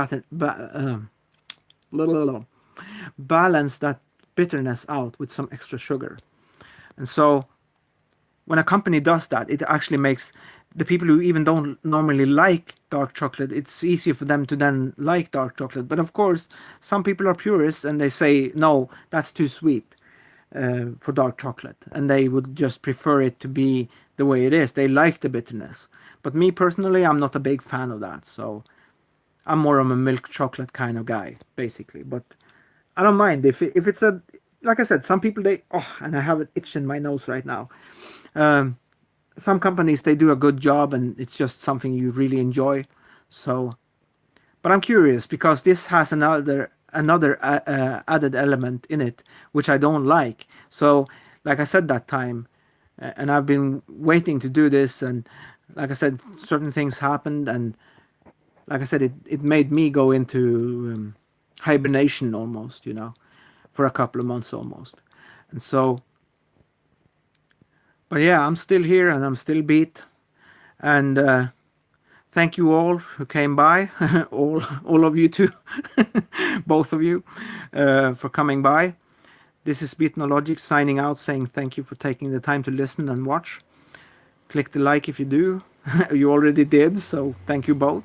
balance that bitterness out with some extra sugar. And so when a company does that, it actually makes the people who even don't normally like dark chocolate, it's easier for them to then like dark chocolate. But of course, some people are purists and they say, no, that's too sweet for dark chocolate. And they would just prefer it to be the way it is. They like the bitterness. But me personally, I'm not a big fan of that. So I'm more of a milk chocolate kind of guy, basically. But I don't mind if it's like I said, some people and I have an itch in my nose right now. Some companies they do a good job and it's just something you really enjoy. So, but I'm curious because this has another added element in it which I don't like. So, like I said that time, and I've been waiting to do this, and like I said, certain things happened, and like I said, it made me go into hibernation almost, for a couple of months almost. And so, but yeah, I'm still here and I'm still beat. And thank you all who came by, all of you too, both of you, for coming by. This is Beatnologic signing out, saying thank you for taking the time to listen and watch. Click the like if you do. You already did, so thank you both.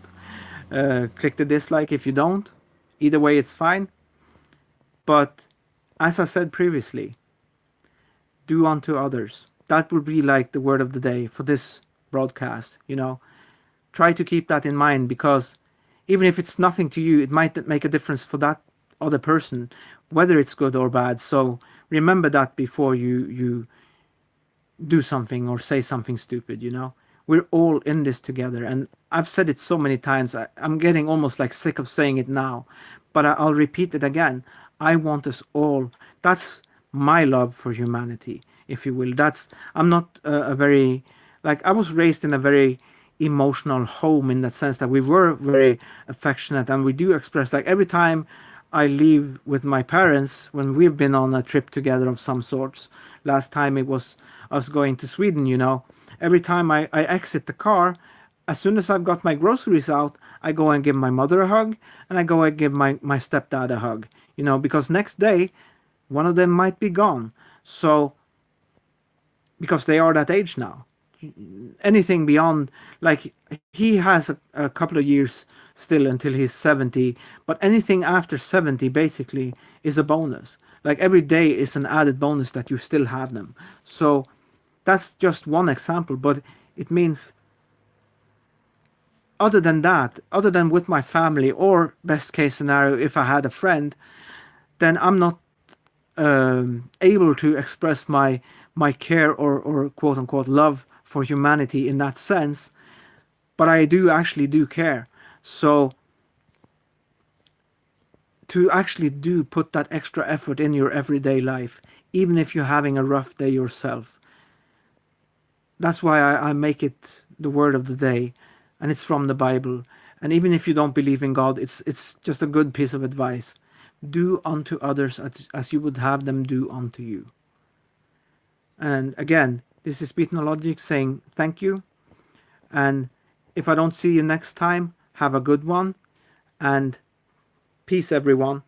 Click the dislike if you don't. Either way, it's fine. But as I said previously, do unto others. That will be like the word of the day for this broadcast. Try to keep that in mind because even if it's nothing to you, it might make a difference for that other person, whether it's good or bad. So remember that before you do something or say something stupid. We're all in this together, and I've said it so many times. I'm getting almost like sick of saying it now, but I'll repeat it again. I want us all. That's my love for humanity, if you will. I'm not a very, like, I was raised in a very emotional home in that sense that we were very affectionate, and we do express, like, every time I leave with my parents when we've been on a trip together of some sorts. Last time it was us going to Sweden. Every time I exit the car, as soon as I've got my groceries out, I go and give my mother a hug, and I go and give my stepdad a hug. Because next day one of them might be gone. So, because they are that age now, anything beyond, like, he has a couple of years still until he's 70, but anything after 70 basically is a bonus. Like, every day is an added bonus that you still have them. So That's just one example, but it means other than that, other than with my family, or best case scenario, if I had a friend, then I'm not able to express my care or quote unquote love for humanity in that sense. But I do actually do care. So to actually do put that extra effort in your everyday life, even if you're having a rough day yourself. That's why I make it the word of the day, and it's from the Bible. And even if you don't believe in God, it's just a good piece of advice. Do unto others as you would have them do unto you. And again, this is Logic saying thank you. And if I don't see you next time, have a good one. And peace, everyone.